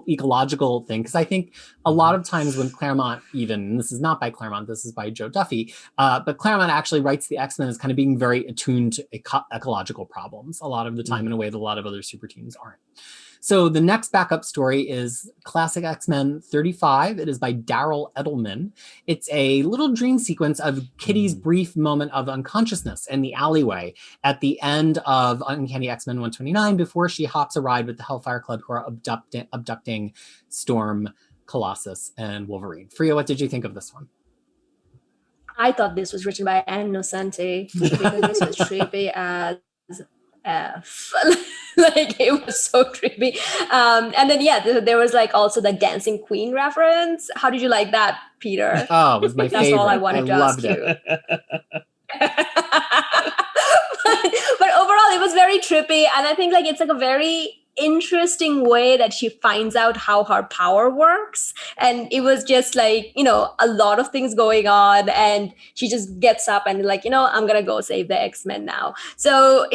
ecological thing, because I think a lot of times when Claremont, and this is not by Claremont, this is by Jo Duffy, but Claremont actually writes the X-Men as kind of being very attuned to ecological problems a lot of the time in a way that a lot of other super teams aren't. So the next backup story is Classic X-Men 35. It is by Daryl Edelman. It's a little dream sequence of Kitty's brief moment of unconsciousness in the alleyway at the end of Uncanny X-Men 129 before she hops a ride with the Hellfire Club, who are abducting Storm, Colossus, and Wolverine. Fariha, what did you think of this one? I thought this was written by Ann Nocenti, because this was trippy as F. Like, it was so creepy. And then there was like also the Dancing Queen reference. How did you like that, Peter? Oh, it was my favorite. That's all I wanted to ask you. But overall, it was very trippy, and I think like it's like a very interesting way that she finds out how her power works. And it was just like, a lot of things going on, and she just gets up and like, I'm gonna go save the X-Men now. So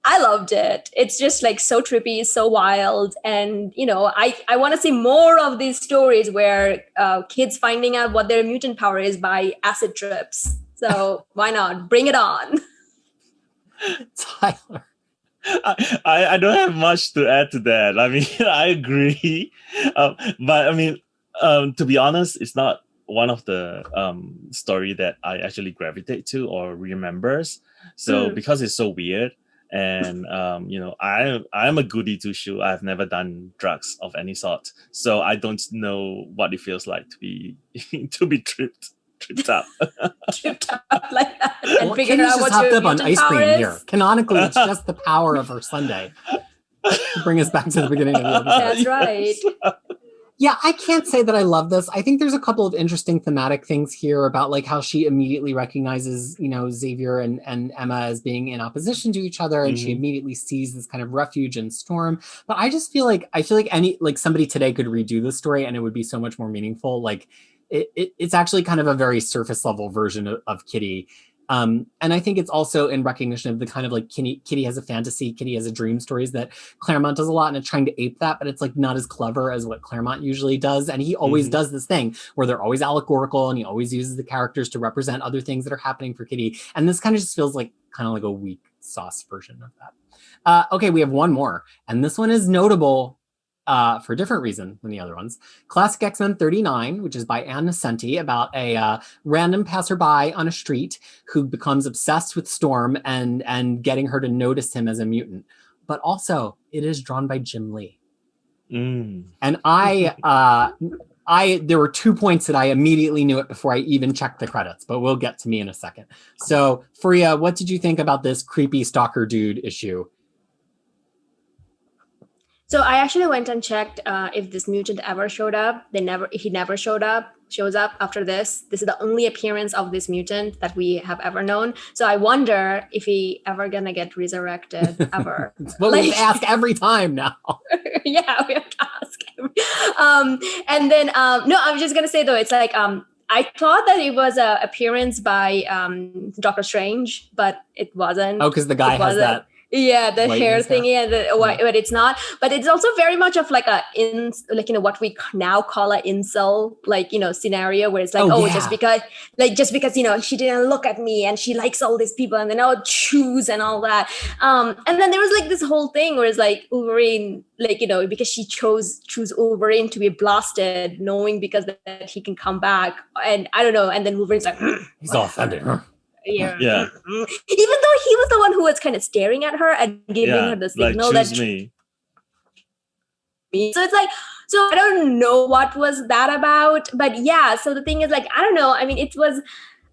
I loved it. It's just like so trippy, so wild. And, I want to see more of these stories where kids finding out what their mutant power is by acid trips. So why not? Bring it on. Tyler. I don't have much to add to that. I mean, I agree. But to be honest, it's not one of the story that I actually gravitate to or remembers. So because it's so weird. And I'm a goody two shoe. I've never done drugs of any sort, so I don't know what it feels like to be tripped up. Tripped up like that, and figuring Kitty's out just hopped up on ice cream here. Canonically, it's just the power of her sundae. Bring us back to the beginning of the episode. That's right. Yeah, I can't say that I love this. I think there's a couple of interesting thematic things here about like how she immediately recognizes, Xavier and Emma as being in opposition to each other, and she immediately sees this kind of refuge in Storm. But I just feel like somebody today could redo the story and it would be so much more meaningful. Like it's actually kind of a very surface level version of Kitty. And I think it's also in recognition of the kind of like Kitty has a fantasy, Kitty has a dream stories that Claremont does a lot, and it's trying to ape that, but it's like not as clever as what Claremont usually does. And he always does this thing where they're always allegorical, and he always uses the characters to represent other things that are happening for Kitty. And this kind of just feels like kind of like a weak sauce version of that. Okay, we have one more, and this one is notable for a different reason than the other ones. Classic X-Men 39, which is by Ann Nesenti, about a random passerby on a street who becomes obsessed with Storm and getting her to notice him as a mutant. But also, it is drawn by Jim Lee. And there were 2 points that I immediately knew it before I even checked the credits, but we'll get to me in a second. So, Fariha, what did you think about this creepy stalker dude issue? So I actually went and checked if this mutant ever showed up. He never shows up after this. This is the only appearance of this mutant that we have ever known. So I wonder if he ever gonna get resurrected ever. Well, we ask every time now. Yeah, we have to ask. And then no, I was just gonna say though, it's like I thought that it was an appearance by Doctor Strange, but it wasn't. Oh, because the guy has that. Yeah, the hair thingy, and but it's not. But it's also very much of like what we now call an incel scenario where it's like, just because she didn't look at me and she likes all these people and then I'll choose and all that. And then there was like this whole thing where it's like Wolverine, because she choose Wolverine to be blasted, knowing because that he can come back, and I don't know. And then Wolverine's like, he's all offended. Yeah. Even though he was the one who was kind of staring at her and giving her the signal that me. So it's like, so I don't know what was that about, but yeah. So the thing is, like, I don't know. I mean, it was,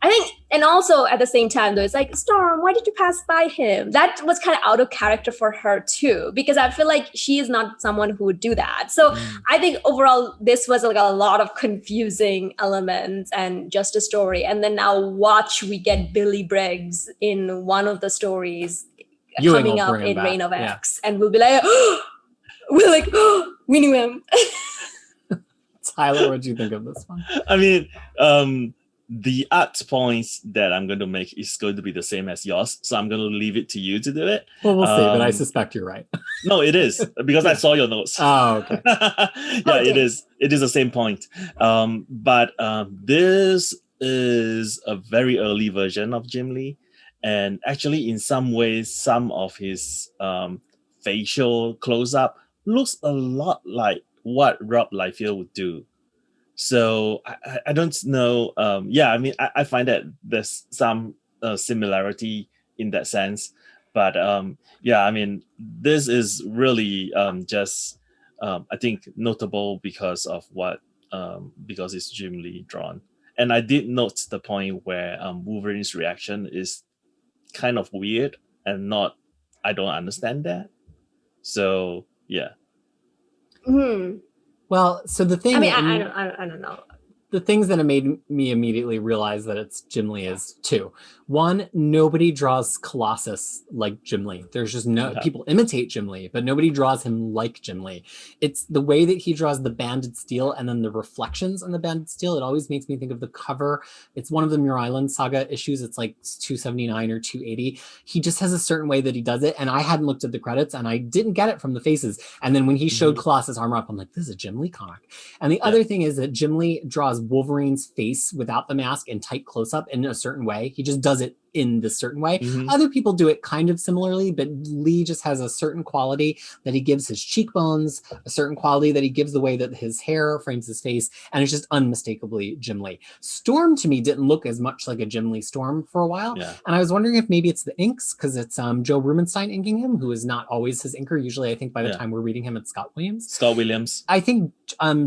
I think, and also at the same time though, it's like, Storm, why did you pass by him? That was kind of out of character for her too, because I feel like she is not someone who would do that. So I think overall, this was like a lot of confusing elements and just a story. And then now we get Billy Briggs in one of the stories coming up in Reign of X. And we'll be like, we knew him. Tyler, what do you think of this one? I mean, the art points that I'm going to make is going to be the same as yours, so I'm going to leave it to you to do it. Well, we'll see, but I suspect you're right. No, it is, because I saw your notes. Oh, okay. It is. It is the same point. But this is a very early version of Jim Lee, and actually, in some ways, some of his facial close-up looks a lot like what Rob Liefeld would do. So I don't know. I mean, I find that there's some similarity in that sense. But I mean, this is really just, I think, notable because of because it's Jim Lee drawn. And I did note the point where Wolverine's reaction is kind of weird and I don't understand that. So, yeah. Well, so the thing... I mean, I don't know. The things that have made me immediately realize that it's Jim Lee is two. One, nobody draws Colossus like Jim Lee. There's just people imitate Jim Lee, but nobody draws him like Jim Lee. It's the way that he draws the banded steel and then the reflections on the banded steel. It always makes me think of the cover. It's one of the Muir Island Saga issues. It's like 279 or 280. He just has a certain way that he does it. And I hadn't looked at the credits and I didn't get it from the faces. And then when he showed Colossus armor up, I'm like, this is a Jim Lee comic. And the other thing is that Jim Lee draws Wolverine's face without the mask in tight close-up in a certain way. He just does it in this certain way. Other people do it kind of similarly, but Lee just has a certain quality that he gives his cheekbones, a certain quality that he gives the way that his hair frames his face, and it's just unmistakably Jim Lee. Storm to me didn't look as much like a Jim Lee Storm for a while, and I was wondering if maybe it's the inks, because it's Joe Rubenstein inking him, who is not always his inker. Usually I think by the time we're reading him, it's Scott Williams. I think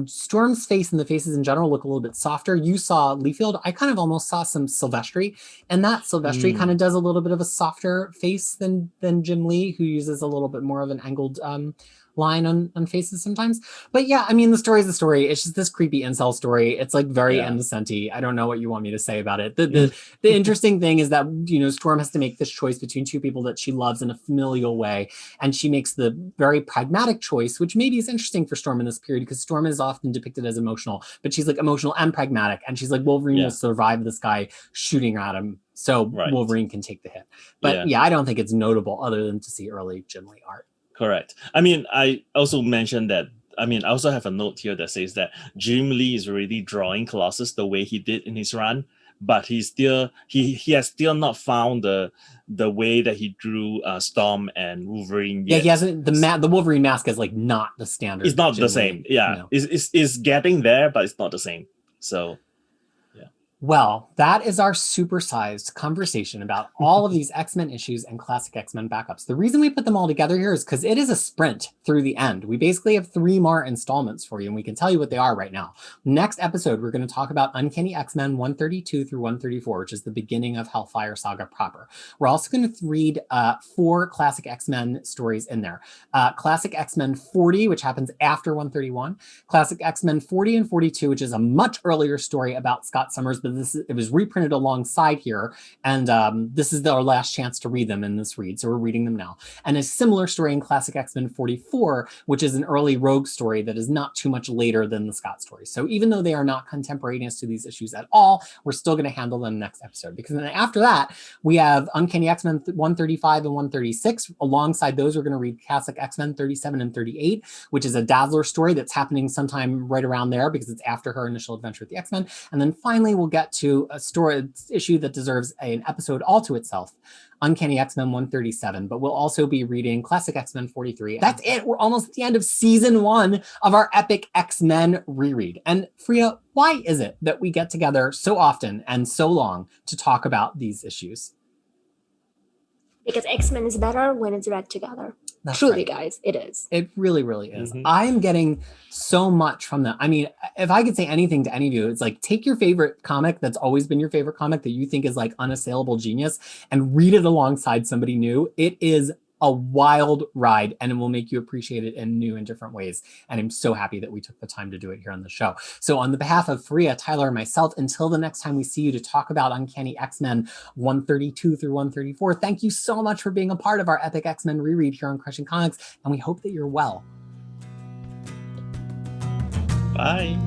Storm's face and the faces in general look a little bit softer. You saw Liefeld. I kind of almost saw some Silvestri, and that Silvestri Destry kind of does a little bit of a softer face than Jim Lee, who uses a little bit more of an angled line on faces sometimes. But yeah, I mean, the story is the story. It's just this creepy incel story. It's like very innocent-y. I don't know what you want me to say about it. The interesting thing is that, you know, Storm has to make this choice between two people that she loves in a familial way. And she makes the very pragmatic choice, which maybe is interesting for Storm in this period, because Storm is often depicted as emotional, but she's like emotional and pragmatic. And she's like, Wolverine will survive this guy shooting at him, so Wolverine can take the hit. But I don't think it's notable other than to see early Jim Lee art. Correct. I mean, I also mentioned that, I mean, I also have a note here that says that Jim Lee is already drawing Colossus the way he did in his run, but he has still not found the way that he drew Storm and Wolverine yet. Yeah, he hasn't. The Wolverine mask is like not the standard. It's not Jim the same. Lee, Yeah, you know. It's getting there, but it's not the same. So. Well, that is our supersized conversation about all of these X-Men issues and classic X-Men backups. The reason we put them all together here is because it is a sprint through the end. We basically have 3 more installments for you, and we can tell you what they are right now. Next episode, we're going to talk about Uncanny X-Men 132 through 134, which is the beginning of Hellfire Saga proper. We're also going to read 4 classic X-Men stories in there. Classic X-Men 40, which happens after 131. Classic X-Men 40 and 42, which is a much earlier story about Scott Summers, but it was reprinted alongside here, and this is our last chance to read them in this read, so we're reading them now. And a similar story in Classic X-Men 44, which is an early Rogue story that is not too much later than the Scott story. So even though they are not contemporaneous to these issues at all, we're still going to handle them next episode, because then after that, we have Uncanny X-Men 135 and 136. Alongside those, we're going to read Classic X-Men 37 and 38, which is a Dazzler story that's happening sometime right around there, because it's after her initial adventure with the X-Men. And then finally, we'll get to a story issue that deserves an episode all to itself, Uncanny X-Men 137, but we'll also be reading Classic X-Men 43. That's it. We're almost at the end of season 1 of our epic X-Men reread. And Fariha, why is it that we get together so often and so long to talk about these issues? Because X-Men is better when it's read together. That's Truly, right. Guys, it is. It really, really is. I am getting so much from them. I mean, if I could say anything to any of you, it's like, take your favorite comic that's always been your favorite comic that you think is like unassailable genius and read it alongside somebody new. It is a wild ride, and it will make you appreciate it in new and different ways. And I'm so happy that we took the time to do it here on the show. So on the behalf of Fariha, Tyler, and myself, until the next time we see you to talk about Uncanny X-Men 132 through 134, thank you so much for being a part of our epic X-Men reread here on Crushing Comics, and we hope that you're well. Bye.